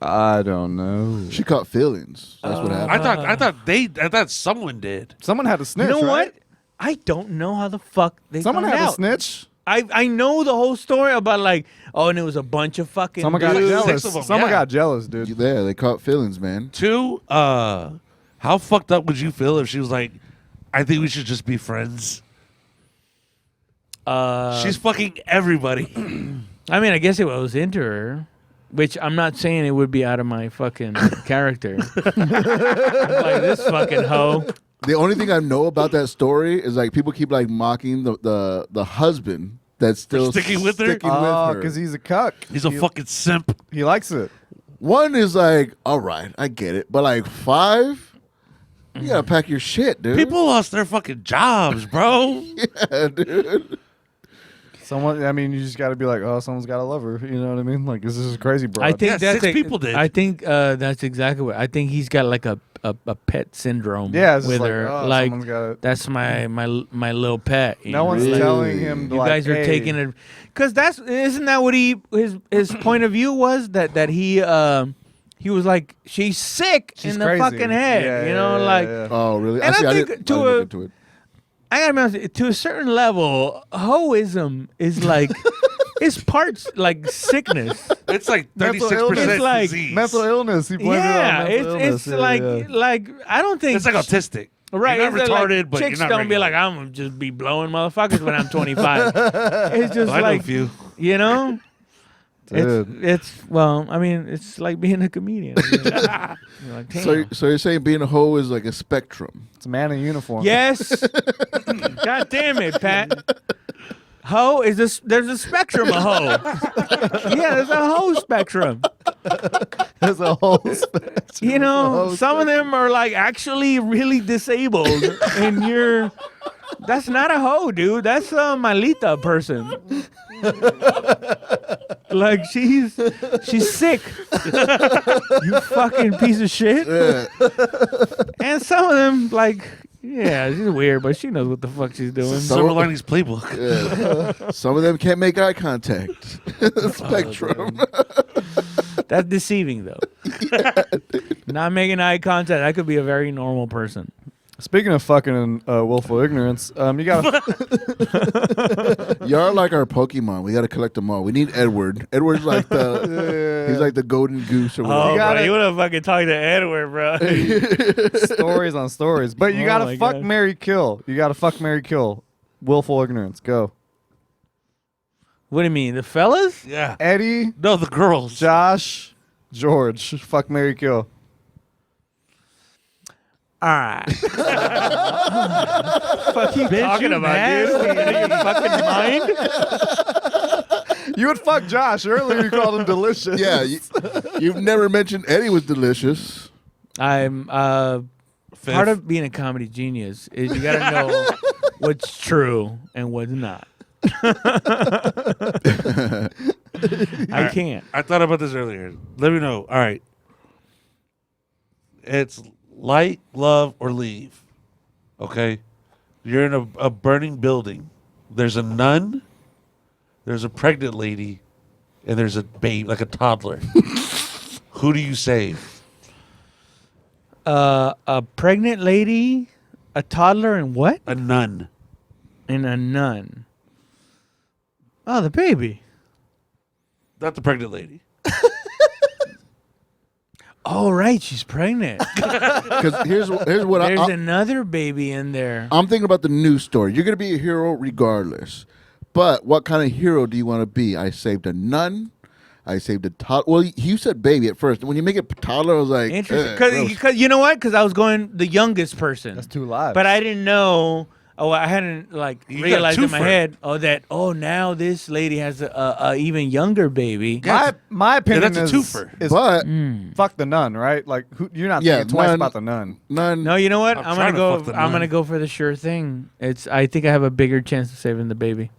I don't know. She caught feelings. That's what happened. I thought someone did. Someone had to snitch, You know right? what? I don't know how the fuck they Someone found had out. to snitch. I know the whole story about like, and it was a bunch of fucking Someone got dudes. jealous. Six of 'em, Someone yeah. got jealous, dude. Yeah, they caught feelings, man. 2, how fucked up would you feel if she was like, I think we should just be friends? She's fucking everybody. I mean, I guess it was into her, which I'm not saying it would be out of my fucking character. Like this fucking hoe. The only thing I know about that story is like people keep like mocking the husband that's still sticking with her? sticking with Oh, her. because he's a cuck. He's a fucking simp. He likes it. One is like, all right, I get it, but like 5, you gotta pack your shit, dude. People lost their fucking jobs, bro. yeah, dude. Someone, I mean, you just got to be like, oh, someone's got to love her. You know what I mean? Like, this is crazy, bro. I think Yeah, that's 6 people did. I think that's exactly what I think. He's got like a pet syndrome. Yeah, it's just with like, her. oh, like someone's got it. that's my little pet. you No know? one's Really? telling him. You like, guys are hey, taking it because isn't that what his point of view was that he was like, she's sick She's in the crazy. fucking head, Yeah, you know, yeah, like. yeah. Oh, really? And I think didn't to look a- into it. I gotta be honest, to a certain level, hoism is like it's parts like sickness. It's like Mental 36% illness. It's like disease. Mental illness. He blamed Yeah, it on mental illness. it's like I don't think It's like autistic. right. You're not it's like retarded, but chicks you're not don't be regular. like I'm gonna just be blowing motherfuckers when I'm 25. It's just I know a like few. you know. Dude. It's well, I mean, it's like being a comedian. You're like, damn. So you're saying being a hoe is like a spectrum? It's a man in uniform. Yes. God damn it, Pat. Hoe is this? There's a spectrum of hoe. Yeah, there's a hoe spectrum. There's a whole spectrum. You know, whole some of them are like actually really disabled, and that's not a hoe, dude. That's a Malita person. Like she's sick. You fucking piece of shit. Yeah. And some of them, like, yeah, she's weird, but she knows what the fuck she's doing. Silver Linings Playbook. Yeah. Some of them can't make eye contact. Spectrum. That's deceiving, though. Not making eye contact. I could be a very normal person. Speaking of fucking willful ignorance, you gotta. Y'all like our Pokemon. We gotta collect them all. We need Edward. Edward's like the he's like the golden goose or whatever. Oh, you would have fucking talked to Edward, bro. Stories on stories, but you gotta fuck, marry, kill. You gotta fuck, marry, kill. Willful ignorance. Go. What do you mean, the fellas? Yeah. Eddie. No, the girls. Josh. George. Fuck, marry, kill. All right. Fuck you talking about, dude? Are you fucking mind? You would fuck Josh earlier. You called him delicious. Yeah, you've never mentioned Eddie was delicious. I'm part of being a comedy genius is you gotta know what's true and what's not. I can't. I thought about this earlier. Let me know. All right. It's light, love, or leave. Okay? You're in a burning building. There's a nun, there's a pregnant lady, and there's a babe, like a toddler. Who do you save? A pregnant lady, a toddler, and what? A nun. And a nun. Oh, the baby. Not the pregnant lady. Oh, right. She's pregnant. Because here's what There's another baby in there. I'm thinking about the news story. You're gonna be a hero regardless, but what kind of hero do you want to be? I saved a nun. I saved a toddler. Well, you said baby at first. When you make it toddler, I was like, interesting. Because you know what? Because I was going the youngest person. That's 2 lives. But I didn't know. Oh, I hadn't You realized got in my twofer. head. Now this lady has a even younger baby. My opinion that's a is, twofer. but fuck the nun, right? Like you're not Yeah, thinking twice nun. about the nun. none. No, you know what? I'm I'm trying gonna to go. fuck the I'm nun. gonna go for the sure thing. I think I have a bigger chance of saving the baby.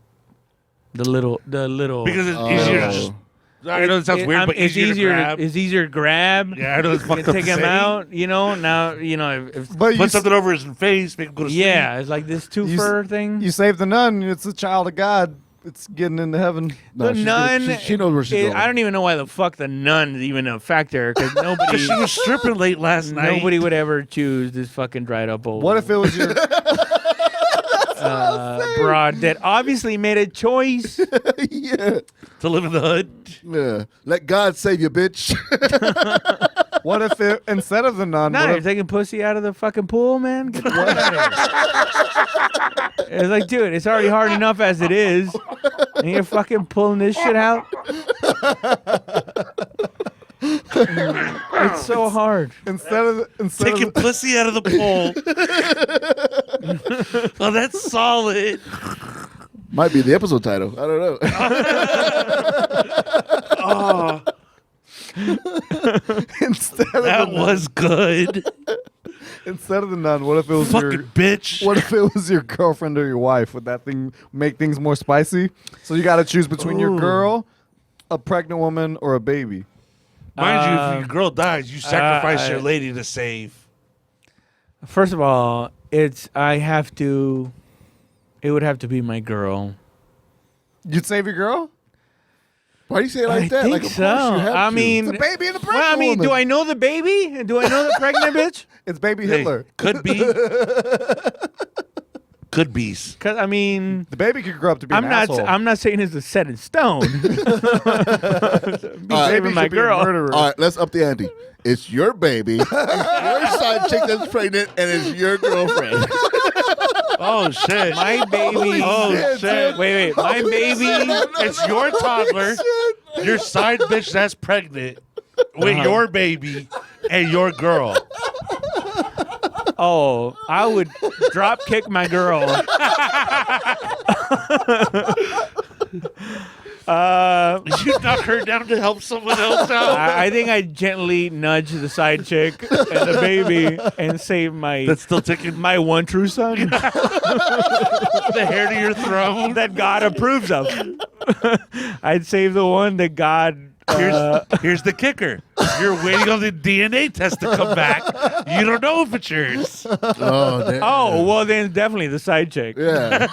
The little. Because it's easier to just, I know it sounds weird, but it's easier to grab. It's easier to grab. Yeah, I know it's You fucked can up take to him say. out. Now if But Put something over his face, make him go to sleep. yeah, it's like this twofer thing. You save the nun. It's a child of God. It's getting into heaven. No, The she's gonna- nun. she knows where she's going. I don't even know why the fuck the nun is even a factor because nobody. Because she was stripping late last night. Nobody would ever choose this fucking dried up old. What if it was your? broad that obviously made a choice? Yeah. To live in the hood. Yeah. Let God save you, bitch. What if it instead of the nun? Nah, what you're if, taking pussy out of the fucking pool, man. Get the fuck out of here. It's like, dude, it's already hard enough as it is, and you're fucking pulling this shit out. It's so hard. instead Taking of pussy out of the pool. Oh, that's solid. Might be the episode title. I don't know. Oh, instead of that the was good. instead of the nun, what if it was Fucking your? bitch. What if it was your girlfriend or your wife? Would that thing make things more spicy? So you got to choose between your Ooh. girl, a pregnant woman, or a baby. Mind you, if your girl dies, you sacrifice your I- lady to save. First of all, it would have to be my girl. You'd save your girl? Why do you say it like I that? think Like, of so. course you have I to. mean, It's a baby and a pregnant well, I mean, woman. do I know the baby? Do I know the pregnant bitch? It's baby Hey, Hitler. could be. Could be. Because I mean, The baby could grow up to be an asshole. I'm not saying it's a set in stone. Be Baby saving my should be a girl. murderer. All right, let's up the ante. It's your baby. It's your side chick that's pregnant, and it's your girlfriend. Oh, shit. My baby. Oh, shit. Wait. My baby. It's your toddler, your side bitch that's pregnant with your baby and your girl. Oh, I would drop kick my girl. You knock her down to help someone else out. I think I gently nudge the side chick and the baby and save my That's still ticking my one true son the hair to your throne. that God approves of. I'd save the one that God. Here's the kicker. You're waiting on the DNA test to come back. You don't know if it's yours. Oh, damn. Oh, well then definitely the side chick. Yeah.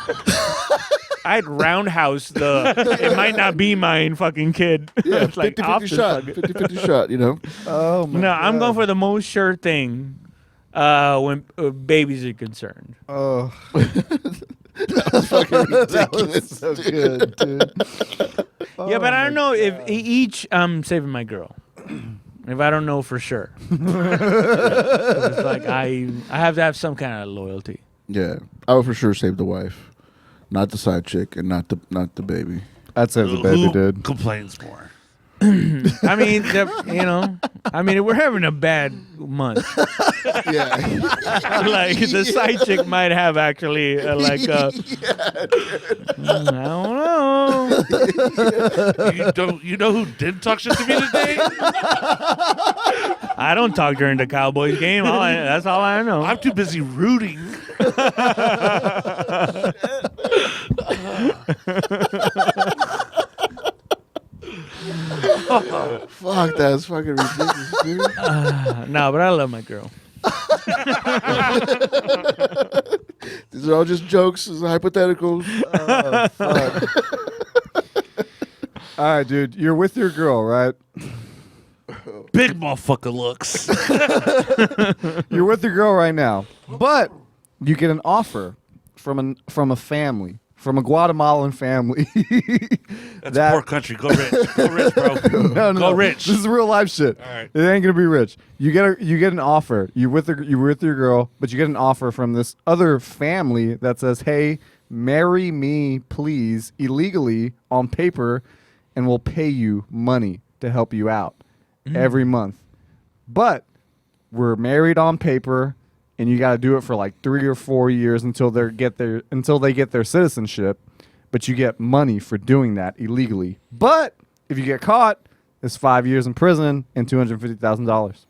I'd roundhouse the. It might not be mine, fucking kid. Yeah, It's like 50-50 off the shot. fucking- 50-50 shot, you know. Oh my No, I'm God. going for the most sure thing. when babies are concerned. Oh, That was fucking ridiculous. that was so good, dude. Yeah, but I Oh don't know if each I'm saving my girl. If I don't know for sure. It's like I have to have some kind of loyalty. Yeah, I would for sure save the wife, not the side chick, and not the baby. I'd say the baby, Who dude. complains more? I mean, we're having a bad month. Yeah, Like the side chick might have actually I don't know. You know who didn't talk shit to me today? I don't talk during the Cowboys game. That's all I know. I'm too busy rooting. fuck, that's fucking ridiculous, dude. No, but I love my girl. These are all just jokes, hypotheticals. Oh, fuck. All right, dude. You're with your girl, right? Big motherfucker looks. You're with your girl right now, but you get an offer from a family, from a Guatemalan family. That's poor country. Go rich. Go rich, bro. No. Rich. This is real life shit. All right. It ain't gonna be rich. You get an offer. You're with your girl, but you get an offer from this other family that says, "Hey, marry me, please, illegally on paper, and we'll pay you money to help you out every month." But we're married on paper, and you got to do it for like 3 or 4 years until they get their citizenship. But you get money for doing that illegally. But if you get caught, it's 5 years in prison and $250,000.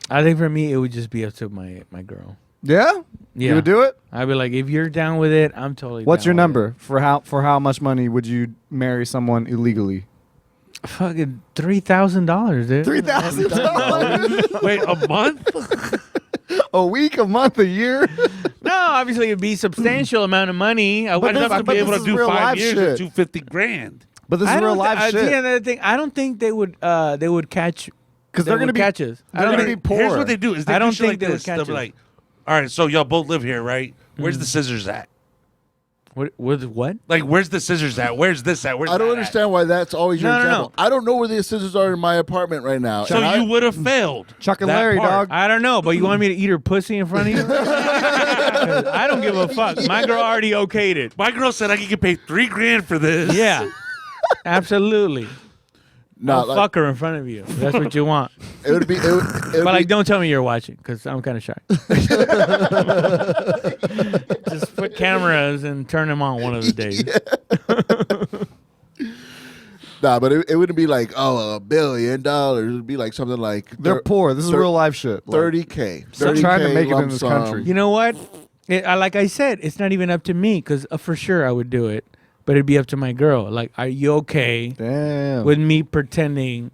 I think for me it would just be up to my girl. Yeah? Yeah. You would do it? I'd be like, if you're down with it, I'm totally. What's your down with number for how much money would you marry someone illegally? it. Fucking $3,000, dude. $3,000 Wait, a month? a week, a month, a year. No, obviously it'd be substantial amount of money. I I'd wouldn't have to be this able to is do real 5 life years shit. at $250,000. But this is real life shit. Yeah, another thing. I don't think they would catch. Because they're gonna be catch us. They're gonna be poor. Here's what they do: is they I do don't shit think like they would this. catch They'll be us. like, "All right, so y'all both live here, right? Where's the scissors at? What? Like, where's the scissors at? Where's this at? Where's I don't that understand why that's always your No, no, example. I don't know where the scissors are in my apartment right now. At? So And I- you would have failed. Chuck and that Larry, part. dog. I don't know, but you want me to eat her pussy in front of you? I don't give a fuck. My girl already okayed it. My girl said I could get paid $3,000 for this. Yeah, absolutely. No, I'll like, fuck her in front of you. If that's what you want. it would be. It would But like, be, don't tell me you're watching, because I'm kind of shy. Just put cameras and turn them on one of the days. nah, but it wouldn't be like $1 billion. It would be like something like They're poor. This is real life shit. Like, 30K. Stop trying to 30K make it in lump this sum. country. You know what? Like I said, it's not even up to me, because for sure I would do it. But it'd be up to my girl. Like, are you okay Damn. with me pretending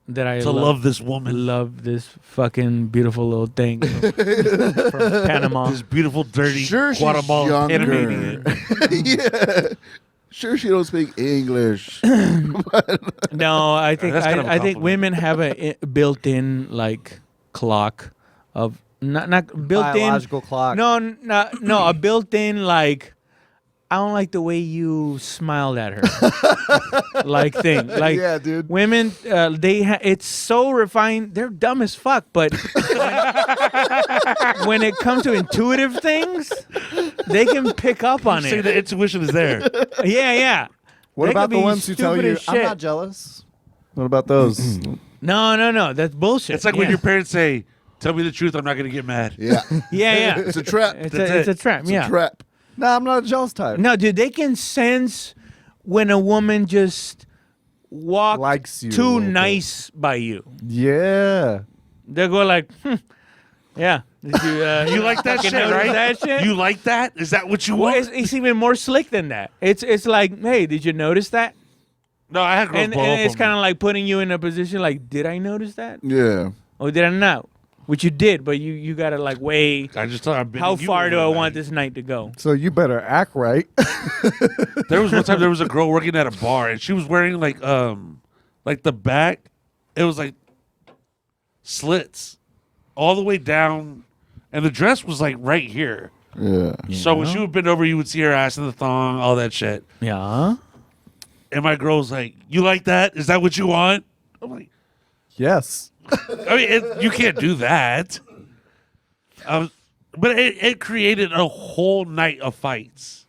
that I To love this woman. love this fucking beautiful little thing from Panama? This beautiful, dirty Sure, she's Guatemalan younger. Panamanian. Yeah. Sure, she don't speak English. No, I think That's kind of a I think compliment. women have a built-in like clock of not built-in. Biological clock. No, no, a built-in like. I don't like the way you smiled at her, like thing. Like, Yeah, dude. women, it's so refined. They're dumb as fuck, but when it comes to intuitive things, they can pick up on Say it. the intuition is there. Yeah. What They about could the be ones who tell stupid you, as I'm shit. not jealous? What about those? No, that's bullshit. It's like when Yeah. your parents say, "Tell me the truth, I'm not going to get mad." Yeah. Yeah. It's a trap. It's That's a trap. It's Yeah. a trap. Nah, I'm not a jealous type. No, dude, they can sense when a woman just walks Likes you a too little bit. nice by you. Yeah. They'll go like, yeah. Did you, You like that fucking shit, notice right? That shit? You like that? Is that what you Well, want? it's even more slick than that. It's like, hey, did you notice that? No, I had girls And blow up it's on kind me. of like putting you in a position like, did I notice that? Yeah. Or did I not? Which you did, but you got to like weigh, I just thought I've been. how far do I want this night to go? So you better act right. There was one time there was a girl working at a bar and she was wearing like the back. It was like slits all the way down, and the dress was like right here. Yeah. So when she would bend over, you would see her ass in the thong, all that shit. Yeah. And my girl's like, "You like that? Is that what you want?" I'm like, Yes. I mean, you can't do that. But it created a whole night of fights.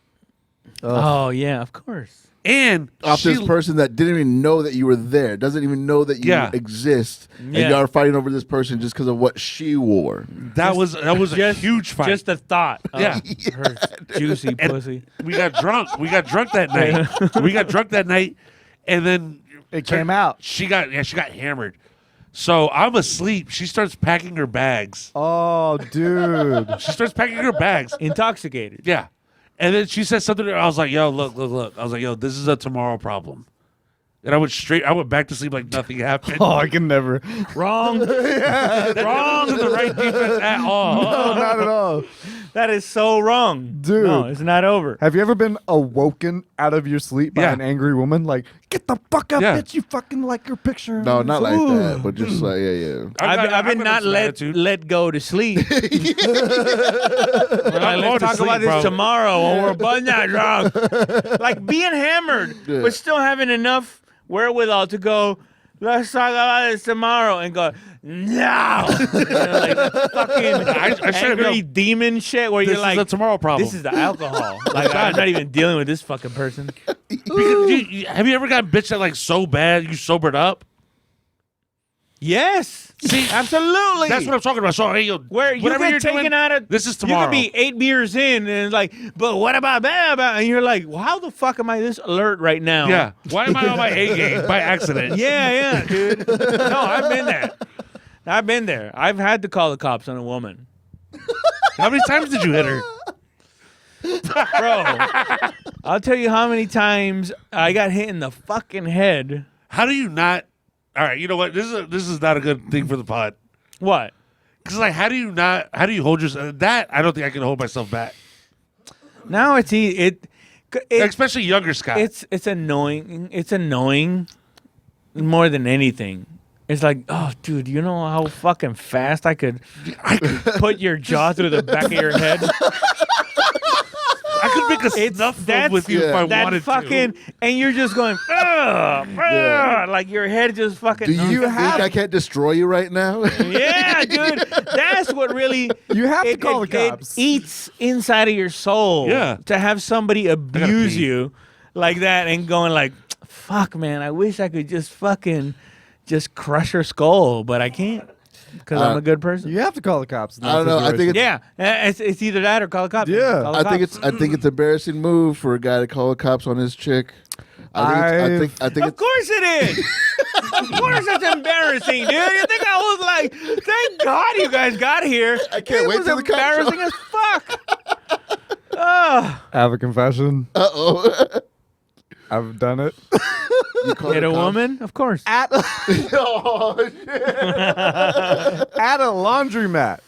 Oh yeah, of course. And Off this person that didn't even know that you were there, doesn't even know that you exist, and Yeah. you are fighting over this person just because of what she wore. that was a huge fight. Just the thought. Of Yeah. her juicy And pussy. we got drunk. That night. And then It came out. She got hammered. So I'm asleep. She starts packing her bags. Oh, dude. She starts packing her bags. Intoxicated. Yeah. And then she said something. I was like, "Yo, look." I was like, "Yo, this is a tomorrow problem." And I went back to sleep like nothing happened. Oh, I can never. Wrong. Wrong in the right defense at all. No, not at all. That is so wrong. Dude. No, it's not over. Have you ever been awoken out of your sleep by Yeah. an angry woman? Like, get the fuck up, Yeah. bitch. You fucking like your picture. No, not like Ooh. that, but just like I've been not let go to sleep. Let's talk about this tomorrow when we're both not drunk. Like being hammered, but still having enough wherewithal to go, let's talk about this tomorrow, and go, no. Like fucking angry demon shit where you're like, this is a tomorrow problem. this is the alcohol. Like, I'm not even dealing with this fucking person. Have you ever gotten bitched at like so bad you sobered up? Yes. See, absolutely. That's what I'm talking about. So, hey, yo, Where you whatever get you're taken doing, out of this is tomorrow. You could be 8 beers in and it's like, but what about that? And you're like, well, how the fuck am I this alert right now? Yeah. Why am I on my A game by accident? Yeah, dude. No, I've been there. I've had to call the cops on a woman. How many times did you hit her? Bro, I'll tell you how many times I got hit in the fucking head. How do you not? All right, you know what? This is not a good thing for the pod. What? Because like, how do you hold yourself? That I don't think I can hold myself back. Now it's Especially younger Scott. It's annoying. It's annoying more than anything. It's like, oh, dude, you know how fucking fast I could put your jaw through the back of your head? I could make a snuff film with you if I wanted to. And you're just going, like your head just fucking. Do you think I can't destroy you right now? Yeah, dude. That's what really. You have to call the cops. It eats inside of your soul. Yeah. To have somebody abuse you like that and going like, fuck, man, I wish I could just fucking just crush her skull, but I can't. Because I'm a good person. You have to call the cops. I don't know. I think it's either that or call the cops. Yeah. Call the I cops. think it's an embarrassing move for a guy to call the cops on his chick. I think Of course it is. Of course it's embarrassing, dude. You think I was like, thank God you guys got here. I can't wait till the cops show. Embarrassing as fuck. Oh. I have a confession. Uh-oh. I've done it. Hit a woman? Of course. At a laundromat.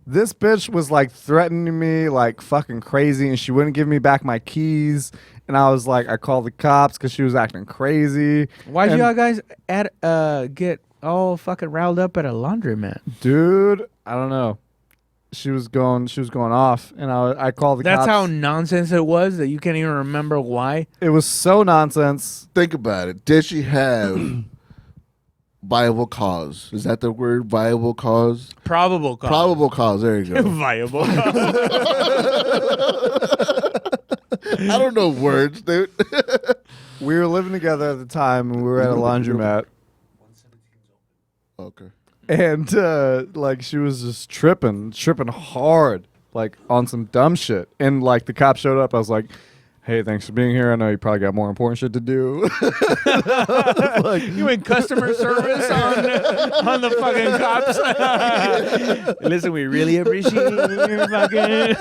This bitch was like threatening me like fucking crazy, and she wouldn't give me back my keys. And I was like, I called the cops because she was acting crazy. Why'd y'all guys get all fucking riled up at a laundromat? Dude, I don't know. She was going off, and I called the cops. That's how nonsense it was that you can't even remember why. It was so nonsense. Think about it. Did she have viable cause? Is that the word? Viable cause? Probable cause. Probable cause. There you go. Viable. I don't know words, dude. We were living together at the time, and we were at a laundromat. Okay. And like she was just tripping hard, like on some dumb shit. And like the cop showed up. I was like, "Hey, thanks for being here. I know you probably got more important shit to do." Like, you in customer service on the fucking cops? Listen, we really appreciate your fucking. I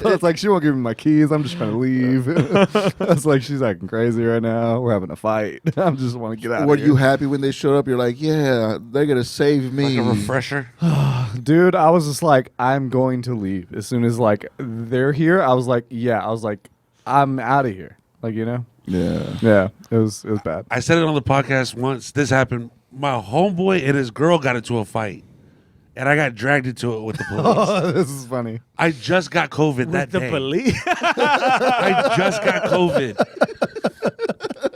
was like, "She won't give me my keys. I'm just trying to leave." I was like, "She's acting crazy right now. We're having a fight. I just want to get out." Were of here. you happy when they showed up? You're like, yeah, they're gonna save me. Like a refresher. Dude, I was just like, I'm going to leave as soon as like they're here. I was like, yeah. I was like, I'm out of here. Like, you know. Yeah. It was bad. I said it on the podcast once. This happened. My homeboy and his girl got into a fight, and I got dragged into it with the police. Oh, this is funny. I just got COVID that day. The police. I just got COVID.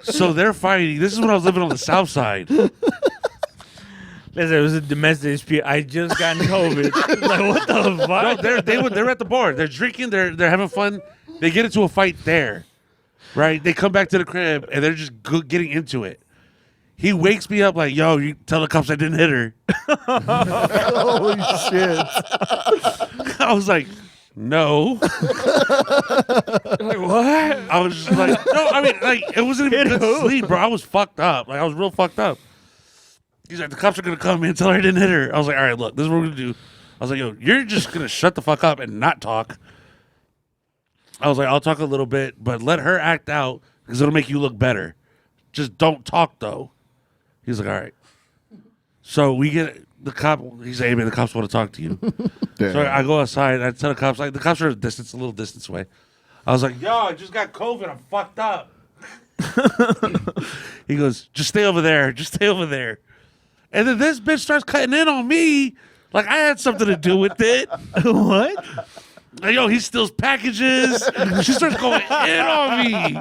So they're fighting. This is when I was living on the south side. Listen, it was a domestic dispute. I just gotten COVID. Like, what the fuck? No, they're at the bar. They're drinking. They're having fun. They get into a fight there, right? They come back to the crib and they're just getting into it. He wakes me up like, "Yo, you tell the cops I didn't hit her." Holy shit! I was like, "No." Like, what? I was just like, "No." I mean, like, it wasn't even good sleep, bro. I was fucked up. Like, I was real fucked up. He's like, "The cops are gonna come in and tell her I didn't hit her." I was like, "All right, look, this is what we're gonna do." I was like, "Yo, you're just gonna shut the fuck up and not talk." I was like, "I'll talk a little bit, but let her act out because it'll make you look better. Just don't talk though." He's like, "All right." So we get the cop. He's like, "Hey man, the cops want to talk to you." So I go outside. I tell the cops, like, the cops are a little distance away. I was like, "Yo, I just got COVID. I'm fucked up." He goes, "Just stay over there. Just stay over there." And then this bitch starts cutting in on me like I had something to do with it. What? Like, yo, he steals packages. She starts going in on me.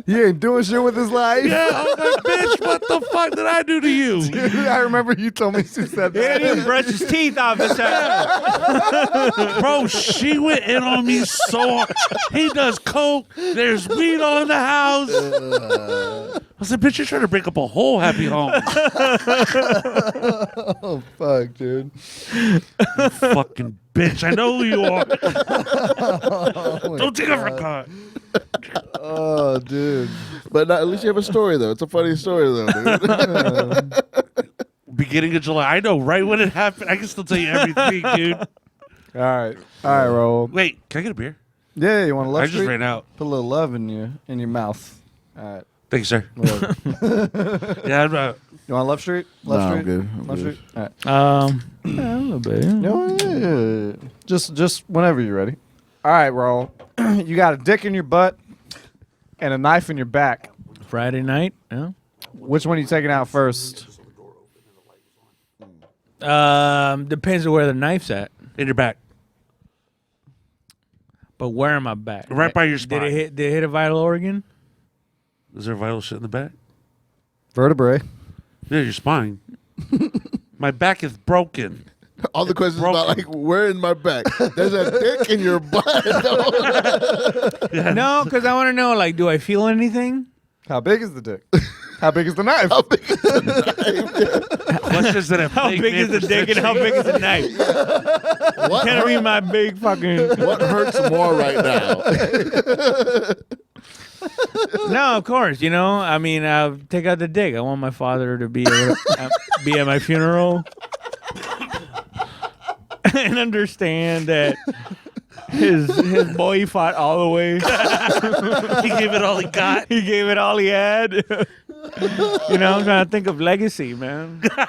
He ain't doing shit with his life. Yeah, I was like, "Bitch, what the fuck did I do to you?" Dude, I remember you told me she said He didn't even that. brush his teeth off his head. Bro, she went in on me so hard. He does coke. There's weed all in the house. I said, "Bitch, you're trying to break up a whole happy home." Oh fuck, dude. You fucking bitch. I know who you are. Oh, Don't take it for granted. oh, dude. But at least you have a story, though. It's a funny story, though, dude. Beginning of July. I know right when it happened. I can still tell you everything, dude. All right, Raul. Wait, can I get a beer? Yeah, you want to love I just ran out. Put a little love in your mouth. All right. Thank you, sir. Yeah, You want Love Street? No, Love I'm Street? good. I'm Love good. Street? All right. Yeah, a little bit. No, yeah. Just whenever you're ready. All right, Raul. You got a dick in your butt and a knife in your back. Friday night. Yeah. Which one are you taking out first? Depends on where the knife's at. in your back. But where am I back? Right by your spine. Did it hit a vital organ? Is there vital shit in the back? Vertebrae. Yeah, your spine. My back is broken. All the questions about, like, where in my back? There's a dick in your butt. Yeah. No, because I want to know, like, do I feel anything? How big is the dick? How big is the knife? How big is the knife? Questions that have How plagued big me is the for dick and how big is the knife? What, Can I read my big fucking... what hurts more right now? No, of course. You know, I mean, I'll take out the dick. I want my father to be able to be at my funeral and understand that his boy fought all the way. He gave it all he got. He gave it all he had. You know, I'm trying to think of legacy, man. Because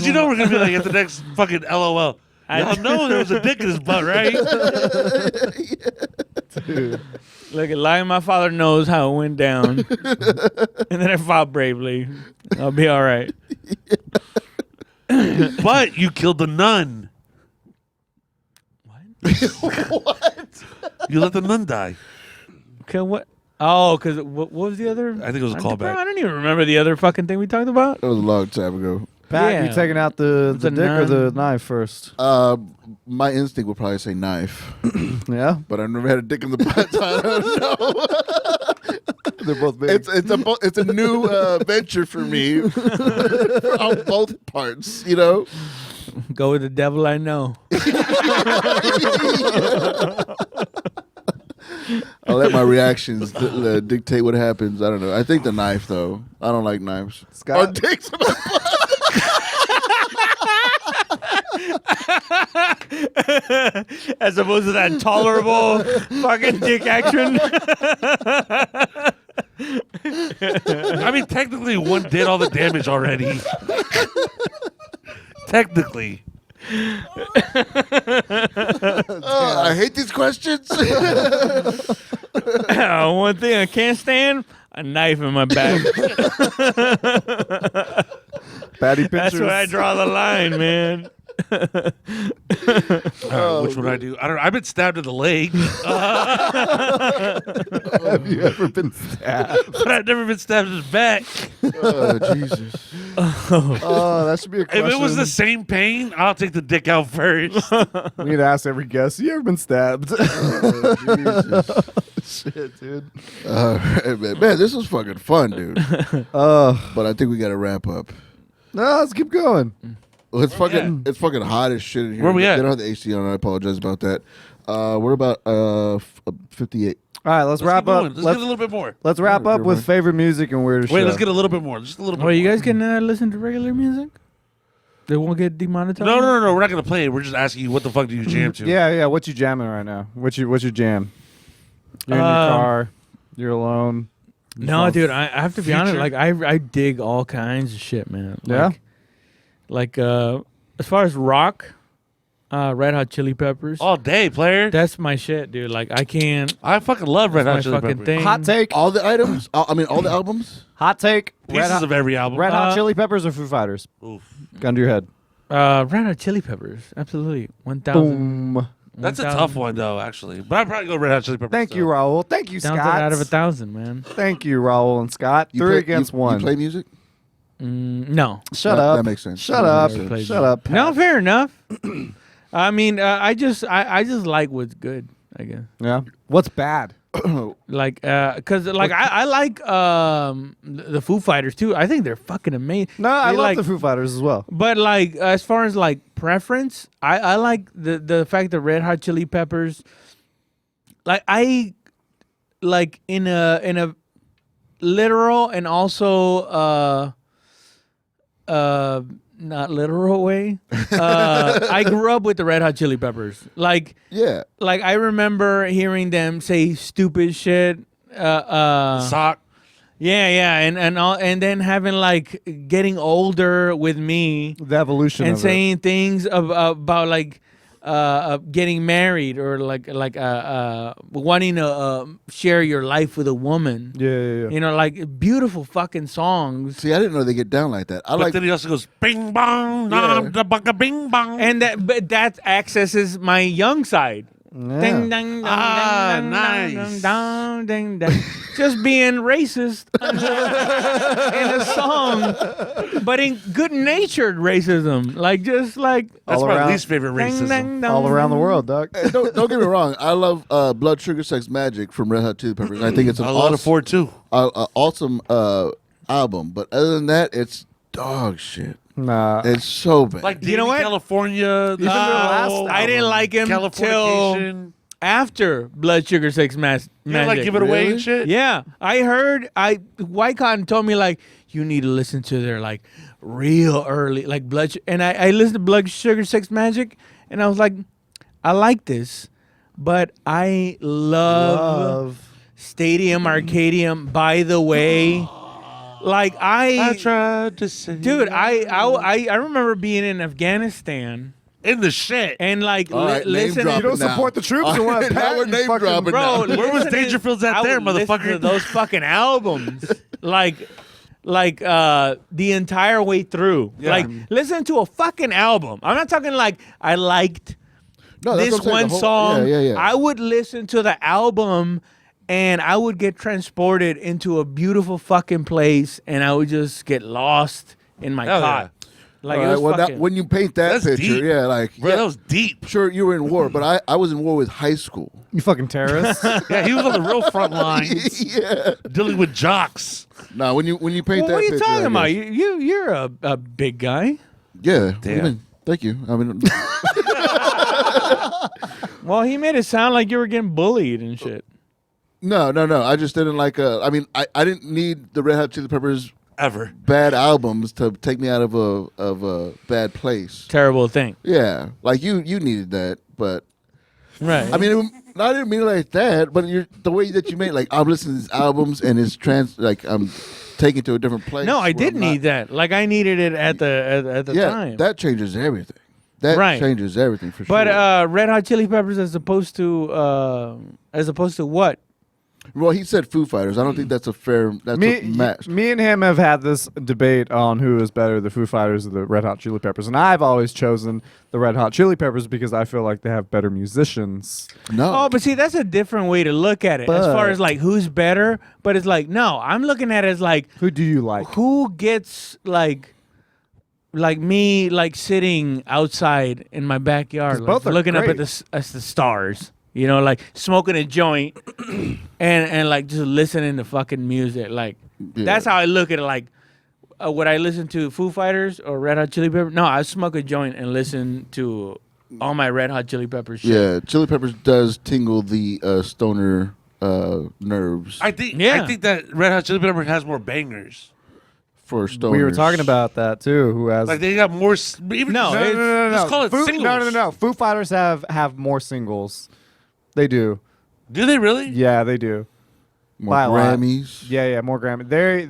you know we're going to be like at the next fucking LOL. Y'all know there was a dick in his butt, right? Dude. Look, lying, my father knows how it went down. And then I fought bravely. I'll be all right. But you killed the nun. What? You let the nun die. Okay, what? Oh, because what was the other? I think it was a callback. I don't even remember the other fucking thing we talked about. That was a long time ago. Pat, Yeah. you taking out the The dick or the nun. knife first? My instinct would probably say knife, Yeah, but I've never had a dick in the butt, so I don't know. they're both big. It's a new venture for me on both parts, you know. Go with the devil I know. I'll let my reactions dictate what happens. I don't know. I think the knife, though. I don't like knives. Scott? Or dicks in my butt. As opposed to that tolerable fucking dick action. I mean, technically, one did all the damage already. Technically. I hate these questions. One thing I can't stand, a knife in my back. Fatty pinchers. That's where I draw the line, man. Which would I do? I don't know. I've been stabbed in the leg. Have you ever been stabbed? But I've never been stabbed in the back. Oh, Jesus. Oh, that should be a question. If it was the same pain, I'll take the dick out first. We need to ask every guest, you ever been stabbed? Oh, Jesus. Shit, dude. Man, this was fucking fun, dude. But I think we got to wrap up. No, let's keep going. Well, it's fucking hot as shit in here. Where we at? They don't have the AC on. I apologize about that. We're about 58. All right, let's wrap up. Let's get a little bit more. Let's wrap up with favorite music and weirdest Wait, show. let's get a little bit more. Just a little bit Well, you more. guys can listen to regular music? They won't get demonetized? No. We're not going to play it. We're just asking you what the fuck do you jam to? Yeah. What you jamming right now? What's your jam? You're in your car. You're alone. No, dude, I have to be honest. Future? Like, I dig all kinds of shit, man. Yeah? Like, as far as rock, Red Hot Chili Peppers. All day, player. That's my shit, dude. Like, I can't. I fucking love Red Hot my Chili fucking Peppers. thing. Hot take. All the items? I mean, all the albums? Hot take. Pieces of every album. Red Hot Chili Peppers or Foo Fighters? Oof. Gun to your head. Red Hot Chili Peppers. Absolutely. 1,000. Boom. That's a 1,000. tough one, though, actually. But I'd probably go Red Hot Chili Peppers. Thank you, Raul. Thank you, Down Scott. to out of 1,000, man. Thank you, Raul and Scott. You Three play- against you, one. You play music? No. Shut That- up. that makes sense. Shut That up. makes sense. Shut up. No, Pat. fair enough. I mean, I just like what's good, I guess. Yeah. What's bad? Like, cause like I like the Foo Fighters too. I think they're fucking amazing. No, I They, love like, the Foo Fighters as well. But like, as far as like preference, I like the fact that Red Hot Chili Peppers, like I like in a literal and also not literal way. I grew up with the Red Hot Chili Peppers. Like Yeah. I remember hearing them say stupid shit. Sock. Yeah, and then having like getting older with me The evolution and of saying things about like getting married or like wanting to share your life with a woman. it. Yeah. You know, like beautiful fucking songs. See, I didn't know they get down like that. I But like. then he also goes, bing bong, nom, da bunga bing bong. And that accesses my young side. Yeah. Ding dang dong, Ah, ding, dong, nice. dong, ding, ding. Just being racist in a song, but in good-natured racism, like just like That's all my around- least favorite ding, racism. ding, dong, All around the world, Doc. Hey, don't get me wrong. I love Blood Sugar Sex Magic from Red Hot Chili Peppers. I think it's an I love the 4-2. awesome album. But other than that, it's dog shit. Nah. It's so bad. Like, You know what? California. Even their last I didn't like him till Californication. after Blood Sugar Sex Magic. You didn't like give it away Really? and shit? Yeah, I heard. White Cotton told me like you need to listen to their like real early like Blood. And I listened to Blood Sugar Sex Magic, and I was like, I like this, but I love Stadium Arcadium. By the way, like I tried to say. dude, I remember being in Afghanistan In the shit. and like All right, name listening. drop You don't it now. support the troops or what? Now Pat? we're You name fucking- dropping Bro, now. Where was listen to- Dangerfield's at I there, would listen motherfucker? to those fucking albums, like the entire way through. Yeah. Like, listen to a fucking album. I'm not talking like I liked No, that's this what I'm saying, one the whole- song. Yeah. I would listen to the album, and I would get transported into a beautiful fucking place, and I would just get lost in my Hell cot. Like, All it right, was well, fucking. when you paint that That's picture, deep. yeah, like Bro, yeah, that was deep. sure you were in war, but I was in war with high school. You fucking terrorist. Yeah, he was on the real front lines Yeah. dealing with jocks. Now when you paint Well, that what are you picture, talking I about? guess- You're a big guy. Yeah. Damn. I mean, thank you. I mean, Well, he made it sound like you were getting bullied and shit. no. I just didn't like. I mean, I didn't need the Red Hot Chili Peppers Ever. bad albums to take me out of a bad place. Terrible thing. Yeah, like you needed that, but Right. I mean, I didn't mean it like that. But the way that you made, like, I'm listening to these albums and it's I'm taking to a different place. no, I where did I'm not- need that. Like I needed it at the Yeah, time. that changes everything. That Right. changes everything for but sure. Red Hot Chili Peppers as opposed to what? Well, he said Foo Fighters. I don't think that's a fair match. Me and him have had this debate on who is better, the Foo Fighters or the Red Hot Chili Peppers. And I've always chosen the Red Hot Chili Peppers because I feel like they have better musicians. No. Oh, but see, that's a different way to look at it as far as like who's better. But it's like, no, I'm looking at it as like, who do you like? Who gets like me, like sitting outside in my backyard, like, both are looking great. up at the stars. You know, like smoking a joint and like just listening to fucking music. Like that's how I look at it. Like, would I listen to Foo Fighters or Red Hot Chili Peppers? No, I smoke a joint and listen to all my Red Hot Chili Peppers shit. Yeah, Chili Peppers does tingle the stoner nerves. I think that Red Hot Chili Peppers has more bangers. For stoners. We were talking about that too. Who has like they got more? Even No, let's call it singles. No. Foo Fighters have more singles. They do. Do they really? Yeah, they do. More Grammys. Yeah, more Grammys.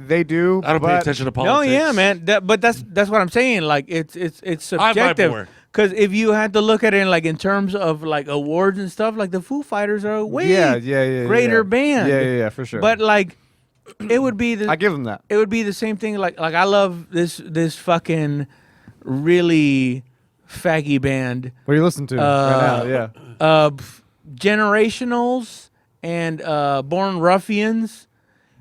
They do. I don't pay attention to politics. No, yeah, man. But that's what I'm saying. Like it's subjective. Because if you had to look at it in terms of like awards and stuff, like the Foo Fighters are a way greater band. Yeah, for sure. But like, it would be I give them that. It would be the same thing. Like I love this fucking really faggy band. What are you listening to right now? Yeah. Generationals and Born Ruffians,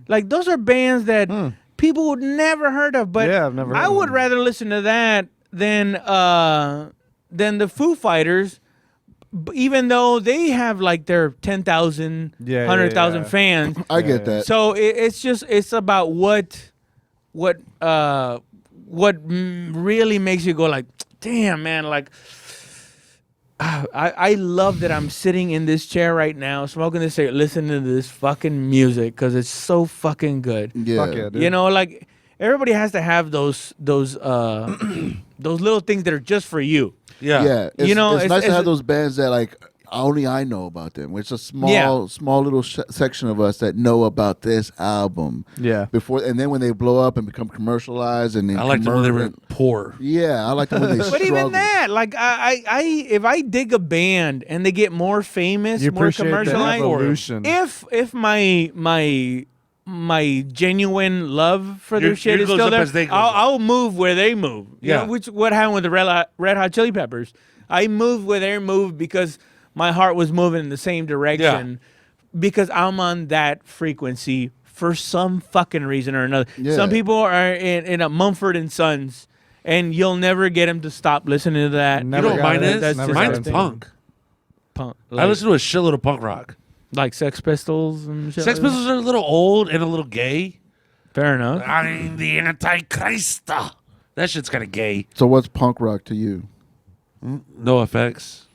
like those are bands that people would never heard of. But I've never. I would rather listen to that than the Foo Fighters, even though they have like their 10,000, 100,000 fans. I get that. So it's about what really makes you go like, damn, man, like. I love that I'm sitting in this chair right now, smoking this cigarette, listening to this fucking music because it's so fucking good. Yeah. Fuck yeah, dude. You know, like everybody has to have those little things that are just for you. Yeah. It's, you know, it's nice to have those bands that like only I know about them. It's a small little section of us that know about this album. Yeah. And then when they blow up and become commercialized, and then I liked them when they were poor. Yeah, I like them when they struggle. But even that, like I if I dig a band and they get more famous, You more appreciate the commercialized, evolution. if my genuine love for their shit is goes still up there, as they go I'll move where they move. You Yeah. know, what happened with the Red Hot Chili Peppers? I moved where they moved because my heart was moving in the same direction because I'm on that frequency for some fucking reason or another. Yeah. Some people are in a Mumford & Sons, and you'll never get them to stop listening to that. Never You know what got mine it. is? That's just Mine's the thing. punk. Punk. I listen to a shitload of punk rock. Like Sex Pistols and shit. Sex like that? Pistols are a little old and a little gay. Fair enough. I'm the Antichrist. That shit's kind of gay. So what's punk rock to you? No effects.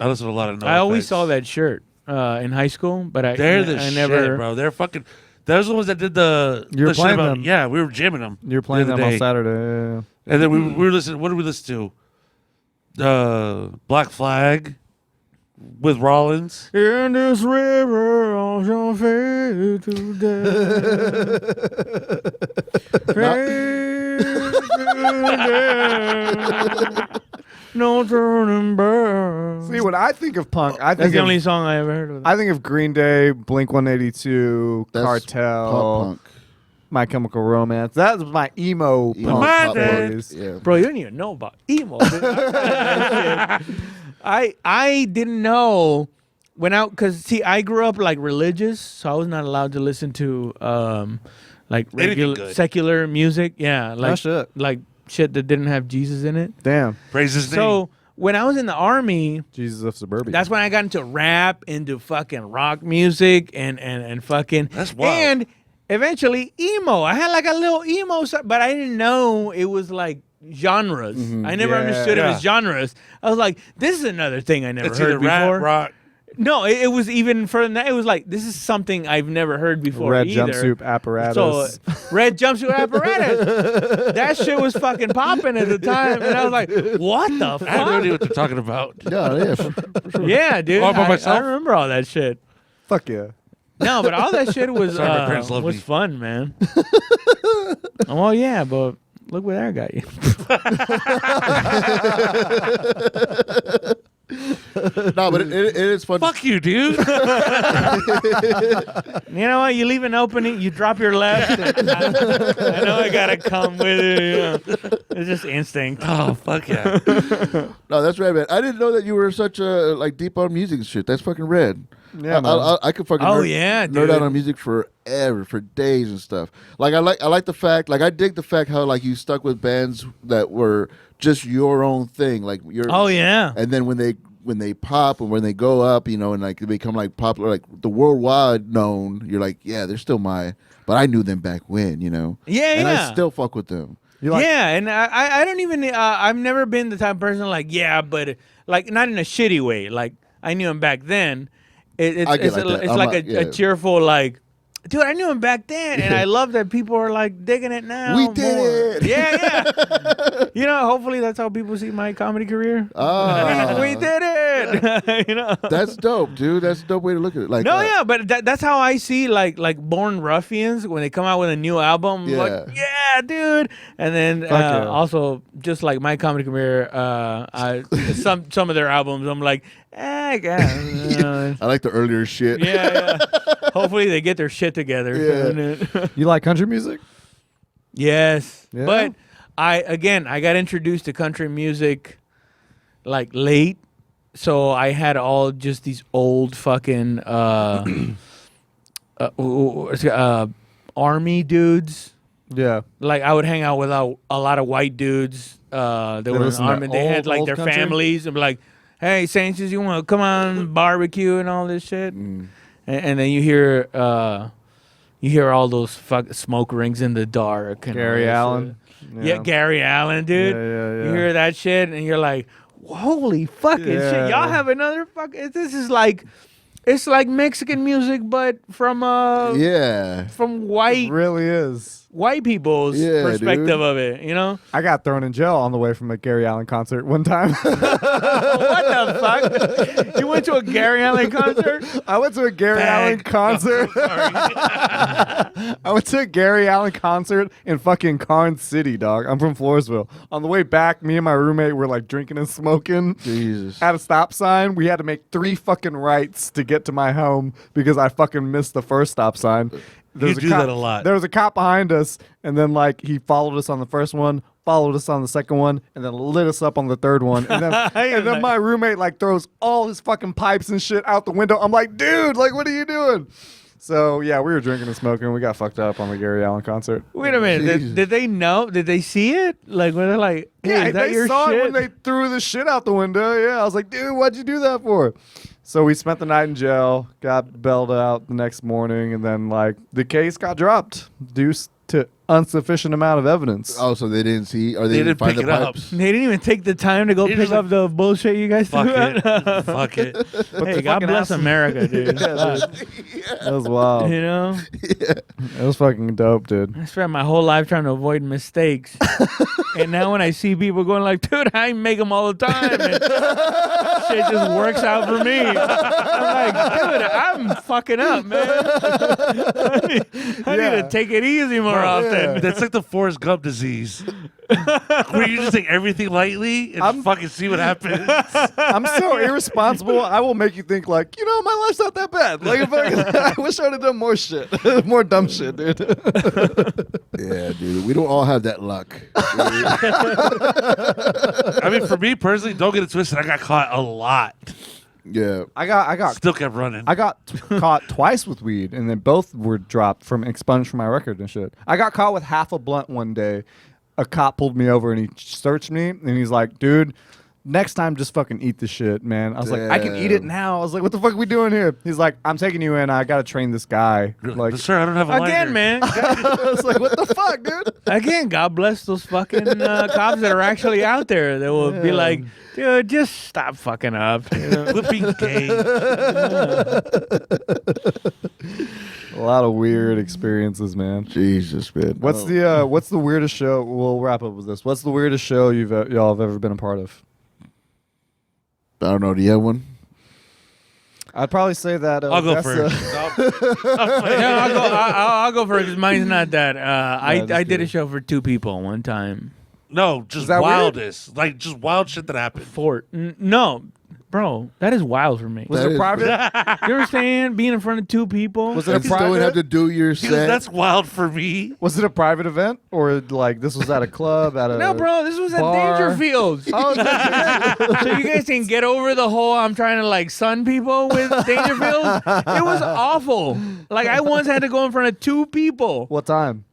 I listen to a lot of no I always effects. saw that shirt in high school, but I Shit, never. bro. They're fucking. Those are the ones that did the. You were the shit playing about, them. Yeah, we were jamming them. You're playing the them other on day. Saturday. And then we were listening. What did we listen to? Black Flag with Rollins. In this river, on your fade to death. No turning back. See, when I think of punk, I That's think the of, only song I ever heard of. I think of Green Day, Blink 182, That's Cartel, pop punk. My Chemical Romance. That's my emo Emo punk pop days. Yeah. Bro, you don't even know about emo. Dude. I didn't know when out because see I grew up like religious, so I was not allowed to listen to like regular good. secular music. Yeah, like shit. like shit that didn't have Jesus in it. Damn. Praise his name. So when I was in the army, Jesus of Suburbia. that's when I got into rap, into fucking rock music, and fucking That's wild. and eventually emo. I had like a little emo, but I didn't know it was like genres. I never Yeah. understood it Yeah. as genres. I was like, this is another thing I never it's either heard before. rap, rock. No, it was even further than that. It was like, this is something I've never heard before. Red either. jumpsuit apparatus. So, red jumpsuit apparatus. That shit was fucking popping at the time, and I was like, "What the I have no fuck?" idea what they're talking about. Yeah. For sure. Yeah, dude. All by I myself? remember all that shit. Fuck yeah. No, but all that shit was Sorry, my parents love me. fun, man. Well, yeah, but look where that got you. No, but it is fun. Fuck you, dude. You know what? You leave an opening, you drop your left. And I know I gotta come with it. You know? It's just instinct. Oh, fuck yeah. No, that's right, man. I didn't know that you were such a deep on music and shit. That's fucking rad. Yeah, man. I could fucking nerd out on music forever, for days and stuff. Like I like the fact, like I dig the fact how like you stuck with bands that were just your own thing, like your. Oh yeah. And then when they pop and when they go up, you know, and like they become like popular, like the worldwide known, you're like, yeah, they're still but I knew them back when, you know. Yeah, and yeah. I still fuck with them. Yeah, and I don't even I've never been the type of person like, yeah, but like not in a shitty way. Like I knew him back then. It's like a cheerful like, dude, I knew him back then, and I love that people are like digging it now. We did it. Yeah. You know, hopefully that's how people see my comedy career. We did it. You know, that's dope, dude. That's a dope way to look at it. Like, but that's how I see like Born Ruffians when they come out with a new album. Yeah. Like, yeah, dude. And then also just like my comedy career, some of their albums, I'm like, I like the earlier shit. Yeah. Hopefully they get their shit together. Yeah. You like country music? Yes. Yeah. But I got introduced to country music like late. So I had all just these old fucking army dudes. Yeah. Like I would hang out with a lot of white dudes. They were in the army. They had like their country? families and be like, hey, Sanchez, you want to come on barbecue and all this shit? And then you hear all those smoke rings in the dark. And Gary Allen. Yeah, Gary Allen, dude. Yeah. You hear that shit and you're like, holy fucking shit. Y'all have another this is like, it's like Mexican music, but from white. It really is. White people's perspective dude. of it, you know? I got thrown in jail on the way from a Gary Allen concert one time. What the fuck? You went to a Gary Allen concert? I went to a Gary Allen concert. I went to a Gary Allen concert in fucking Carnes City, dog. I'm from Floresville. On the way back, me and my roommate were like drinking and smoking. Jesus. At a stop sign, we had to make 3 fucking rights to get to my home because I fucking missed the first stop sign. You do that a lot. There was a cop behind us, and then like he followed us on the first one, followed us on the second one, and then lit us up on the third one. And then, my roommate like throws all his fucking pipes and shit out the window. I'm like, dude, like, what are you doing? So yeah, we were drinking and smoking. We got fucked up on the Gary Allen concert. Wait a minute. Did they know? Did they see it? Like, were they like, hey, Yeah, is that they your saw shit? it when they threw the shit out the window. Yeah, I was like, dude, what'd you do that for? So we spent the night in jail, got bailed out the next morning, and then like the case got dropped due to insufficient amount of evidence. Oh, so they didn't see, or they didn't find pick the it up. pipes. They didn't even take the time to go They pick just up the bullshit you guys Fuck threw it. out. Fuck it. Hey, God bless America, dude. That was wild. You know? It was fucking dope, dude. I spent my whole life trying to avoid mistakes. And now when I see people going like, dude, I make them all the time. And shit just works out for me. I'm like, dude, I'm fucking up, man. I need to take it easy more often. That's like the Forrest Gump disease, where you just take everything lightly and fucking see what happens. I'm so irresponsible. I will make you think like, you know, my life's not that bad. Like, I wish I'd have done more shit, more dumb shit, dude. Yeah, dude. We don't all have that luck. I mean, for me personally, don't get it twisted. I got caught a lot. Yeah. I got Still kept running. I got caught twice with weed, and then both were dropped expunged from my record and shit. I got caught with half a blunt one day. A cop pulled me over and he searched me, and he's like, dude, next time just fucking eat the shit, man. I was like, I can eat it now. I was like, what the fuck are we doing here? He's like, I'm taking you in. I got to train this guy. Like, But sir, I don't have a lighter. Again, man. I was like, what the fuck, dude? Again, God bless those fucking cops that are actually out there that will be like, dude, just stop fucking up. You know? Quit being gay. A lot of weird experiences, man. Jesus, man. What's the weirdest show? We'll wrap up with this. What's the weirdest show y'all have ever been a part of? I don't know. Do you have one? I'd probably say that. I'll go first. I'll go first because mine's not that. I just did kidding. a show for 2 people one time. No, just that weird? wildest. Like, just wild shit that happened. No. bro, that is wild for me. Was it private? You understand? Being in front of 2 people. Was it a And still would private? have to do your set. That's wild for me. Was it a private event or like this was at a club at a? No, bro, this was at bar? Dangerfields. Oh, So you guys can get over the whole I'm trying to like sun people with Dangerfield. It was awful. Like I once had to go in front of 2 people. what time?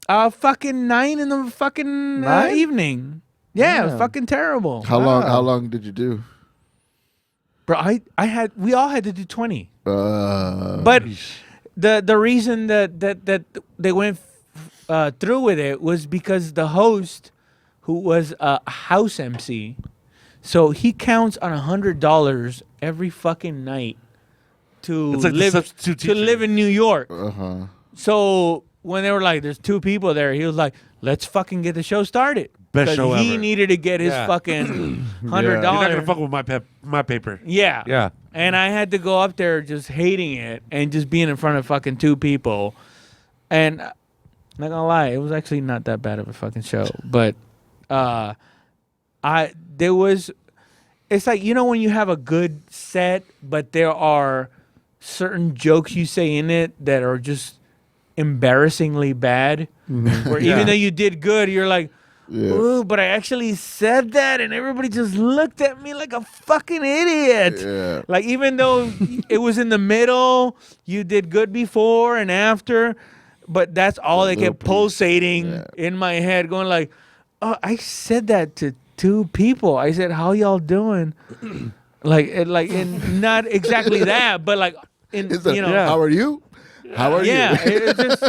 Fucking 9 in the fucking 9? evening. Yeah, it was Damn. fucking terrible. How long did you do? Bro, we all had to do 20. But But the reason that they went through with it was because the host, who was a house MC, so he counts on $100 every fucking night to It's like the live substitute to live teacher. in New York. Uh-huh. So when they were like, "There's 2 people there," he was like, "Let's fucking get the show started." Best 'Cause show he ever. needed to get his Yeah. fucking You're $100. not gonna fuck with my paper. Yeah. Yeah. And I had to go up there just hating it and just being in front of fucking 2 people. And not gonna lie, it was actually not that bad of a fucking show. But it's like, you know, when you have a good set, but there are certain jokes you say in it that are just embarrassingly bad. Where Yeah. even though you did good, you're like, ooh, but I actually said that, and everybody just looked at me like a fucking idiot. Yeah. Like, even though it was in the middle, you did good before and after, but that's all that little kept piece. pulsating in my head, going like, oh, I said that to 2 people. I said, how y'all doing? And not exactly that, but like, How are you? How are you? It just,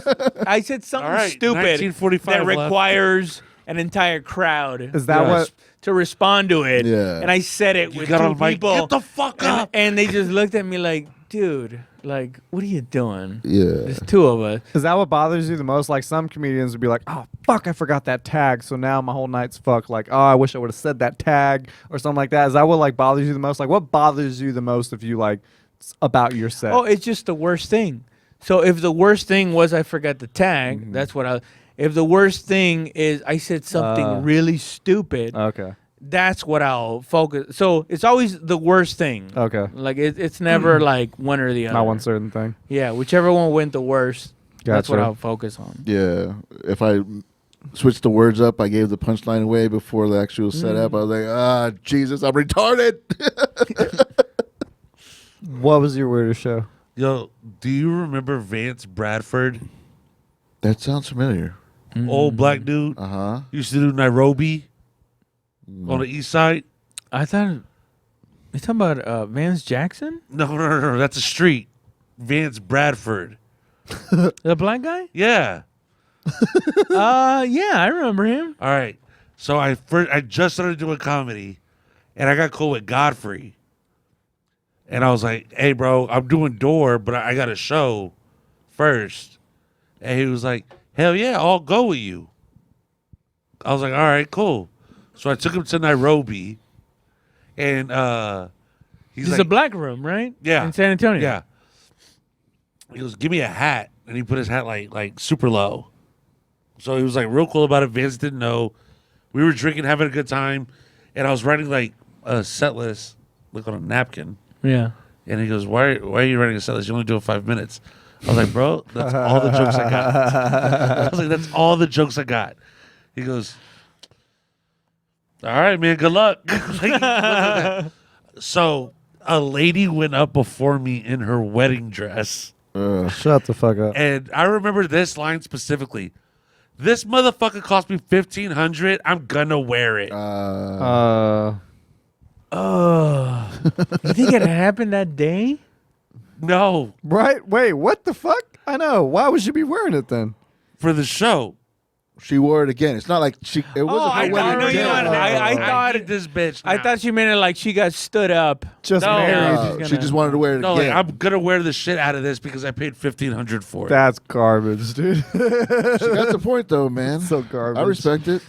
I said something All right, stupid 1945 that left. requires an entire crowd Is that what? to respond to it. Yeah. And I said it You with got 2 on the mic. people. Get the fuck up. And they just looked at me like, dude, like, what are you doing? Yeah. There's 2 of us. Is that what bothers you the most? Like some comedians would be like, "Oh fuck, I forgot that tag, so now my whole night's fucked." Like, "Oh, I wish I would have said that tag" or something like that. Is that what like bothers you the most? Like, what bothers you the most if you like about your set? Oh, it's just the worst thing. So if the worst thing was I forgot the tag, that's what I. If the worst thing is I said something really stupid, Okay. that's what I'll focus. So it's always the worst thing. Okay. Like it's never like one or the other. Not one certain thing. Yeah, whichever one went the worst. That's what Gotcha. I'll focus on. Yeah. If I switched the words up, I gave the punchline away before the actual setup. I was like, Jesus, I'm retarded. What was your weirdest show? Yo, do you remember Vance Bradford? That sounds familiar. Old black dude. Uh-huh. Used to do Nairobi on the east side. I thought you talking about Vance Jackson, No. That's a street. Vance Bradford. the black guy. Yeah. Yeah, I remember him. All right. So I just started doing comedy, and I got cool with Godfrey. And I was like, "Hey, bro, I'm doing door, but I got a show first." And he was like, "Hell yeah, I'll go with you." I was like, "All right, cool." So I took him to Nairobi, and he's This is like, a black room, right? Yeah. in San Antonio. Yeah. He goes, "Give me a hat," and he put his hat like super low. So he was like real cool about it. Vince didn't know. We were drinking, having a good time, and I was writing like a set list, like on a napkin. yeah. And he goes, "Why are you writing a set list? You only do it 5 minutes." I was like, "Bro, that's all the jokes I got." I was like, "That's all the jokes I got." He goes, "All right, man, good luck." Like, so a lady went up before me in her wedding dress. Shut the fuck up. And I remember this line specifically. "This motherfucker cost me $1,500. I'm gonna wear it." Oh, you think it happened that day? No, Right? Wait, what the fuck? I know. Why would you be wearing it then? for the show. She wore it again. It's not like it wasn't I her thought- wedding no, you know day. what? I thought- need this bitch. I now. thought you meant it like she got stood up. Just No. married. She just wanted to wear it No, like, again. I'm gonna wear the shit out of this because I paid $1,500 for it. That's garbage, dude. She got the point, though, man. So garbage. I respect it.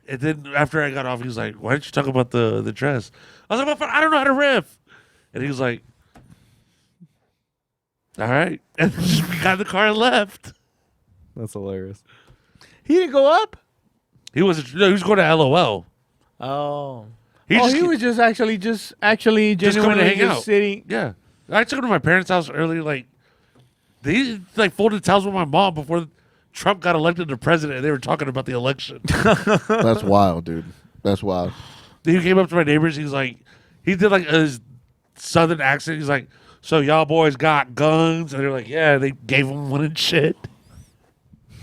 And then after I got off, he was like, "Why didn't you talk about the dress?" I was like, "I don't know how to riff." And he was like, "All right." And just got in the car and left. That's hilarious. He didn't go up. He was going to LOL. Oh, He was just actually coming genuinely to hang just out. sitting. Yeah, I took him to my parents' house early. Like they folded towels with my mom before Trump got elected to president. And they were talking about the election. That's wild, dude. That's wild. Then he came up to my neighbors. He was like, he did like his southern accent. He's like, "So y'all boys got guns?" And they're like, "Yeah." They gave him one and shit.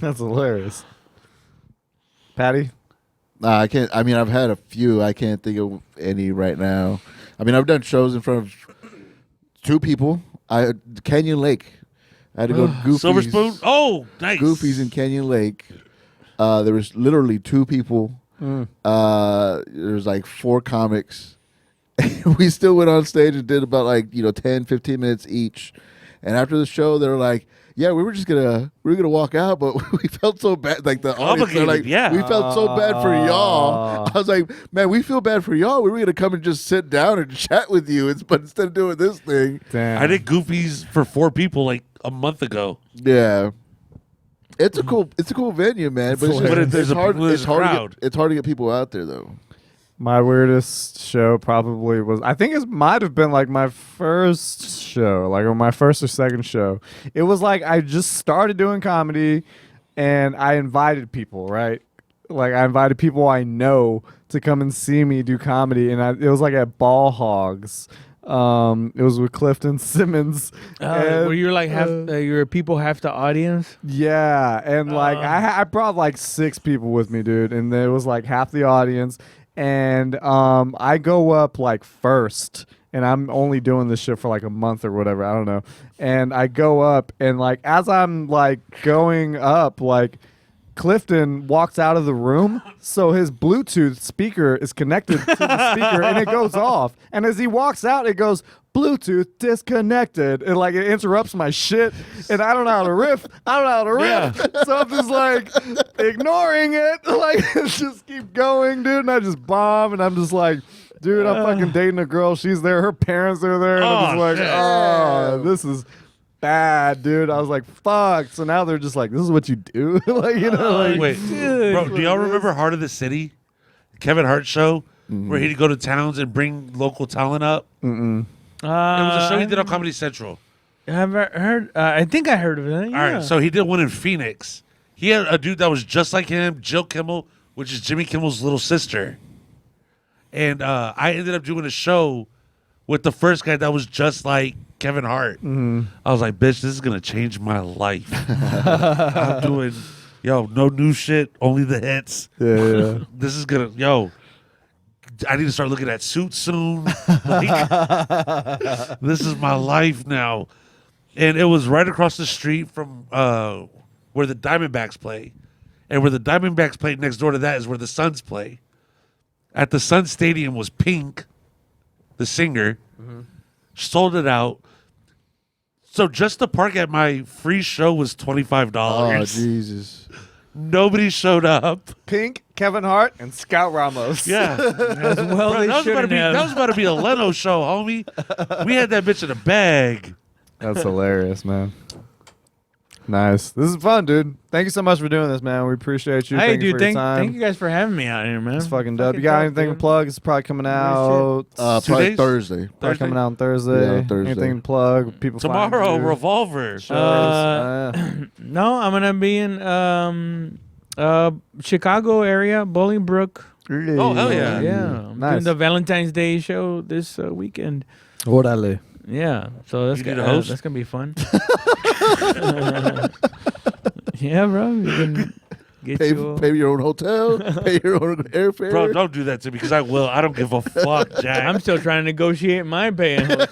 That's hilarious. Patty? I can't. I mean, I've had a few. I can't think of any right now. I mean, I've done shows in front of 2 people. Canyon Lake. I had to go to Goofy's. Silver Spoon? Oh, nice. Goofy's in Canyon Lake. There was literally 2 people. There was like 4 comics. We still went on stage and did about 10, 15 minutes each. And after the show, they were like, "Yeah, we were gonna walk out, but we felt so bad." Like the audience, they're like, yeah. "We felt so bad for y'all." I was like, "Man, we feel bad for y'all. We were gonna come and just sit down and chat with you, but instead of doing this thing." Damn. I did Goofy's for 4 people like a month ago. Yeah, it's a cool venue, man. But it's hard to get people out there though. My weirdest show probably was, I think it might have been like my first show, like or my first or second show. It was like I just started doing comedy and I invited people, right? Like I invited people I know to come and see me do comedy. And it was like at Ball Hogs. It was with Clifton Simmons. Where you're like you're people half the audience. Yeah, and like I brought like 6 people with me, dude, and it was like half the audience. And I go up like first, and I'm only doing this shit for like a month or whatever. I don't know. And I go up, and like as I'm like going up, like Clifton walks out of the room, so his Bluetooth speaker is connected to the speaker, and it goes off. And as he walks out, it goes, "Bluetooth disconnected," and like it interrupts my shit, and I don't know how to riff. Yeah. So I'm just like ignoring it, like just keep going, dude. And I just bomb, and I'm just like, dude, I'm fucking dating a girl. She's there, her parents are there, and I'm just like, shit. oh, this is bad, dude. I was like, fuck. So now they're just like, this is what you do, like Wait, bro, do y'all remember Heart of the City, Kevin Hart's show, where he'd go to towns and bring local talent up? Mm-mm. It was a show he did on Comedy Central. Have I heard? I think I heard of it. Yeah. All right, so he did one in Phoenix. He had a dude that was just like him, Jill Kimmel, which is Jimmy Kimmel's little sister. And I ended up doing a show with the first guy that was just like Kevin Hart. Mm-hmm. I was like, bitch, this is going to change my life. I'm doing, no new shit, only the hits. Yeah. This is going to, I need to start looking at suits soon. This is my life now. And it was right across the street from where the Diamondbacks play. And where the Diamondbacks play next door to that is where the Suns play. At the Sun Stadium was Pink, the singer. Sold it out. So just to park at my free show was $25. Oh, Jesus. Nobody showed up. Pink, Kevin Hart, and Scout Ramos. Yeah. As well, Bro, they that was shouldn't about to be a Leno show, homie. We had that bitch in a bag. That's hilarious, man. Nice. This is fun, dude. Thank you so much for doing this, man. We appreciate you. Hey, Thank you dude, for your time. thank you guys for having me out here, man. It's fucking dope. You got anything to plug? It's probably coming out. Probably days? Thursday. Probably coming out on Thursday. Yeah, Thursday. Anything to plug? People find Tomorrow, you? Revolver. No, I'm gonna be in Chicago area, Bolingbrook. Oh, hell yeah. Yeah, I'm Nice. doing the Valentine's Day show this weekend. Orale. Yeah, so that's You need a host? that's gonna be fun. Yeah, bro, you can get Pay your own hotel, pay your own airfare. Bro, don't do that to me because I will. I don't give a fuck, Jack. I'm still trying to negotiate my pay and hotel.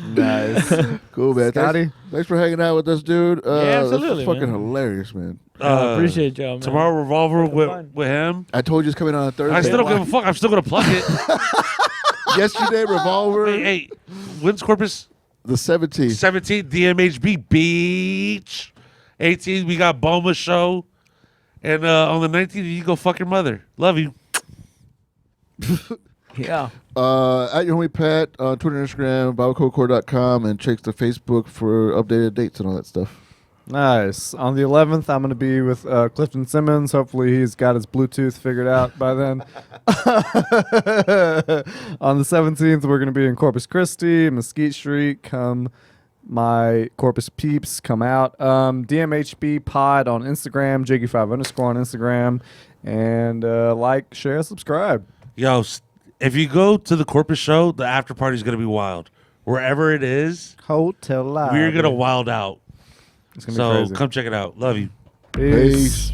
Nice. Cool, man. Scotty? Thanks for hanging out with us, dude. absolutely, That's fucking man. hilarious, man. I appreciate y'all, man. Tomorrow, Revolver fun. with him. I told you it's coming out on Thursday. I still don't give a fuck. I'm still going to plug it. Yesterday, Revolver. Hey, when's Corpus? The 17th. 17th, DMHB Beach. 18th, we got Boma show. And on the 19th, you go fuck your mother. Love you. Yeah. At your homie Pat on Twitter and Instagram, BibleCodeCore.com, and check the Facebook for updated dates and all that stuff. Nice. On the 11th, I'm going to be with Clifton Simmons. Hopefully, he's got his Bluetooth figured out by then. On the 17th, we're going to be in Corpus Christi, Mesquite Street. Come, my Corpus peeps, come out. DMHB Pod on Instagram, Jiggy5_ on Instagram. And like, share, subscribe. Yo, if you go to the Corpus show, the after party is going to be wild. Wherever it is, Hotel Live. we're going to wild out. It's gonna be crazy. Come check it out. Love you. Peace.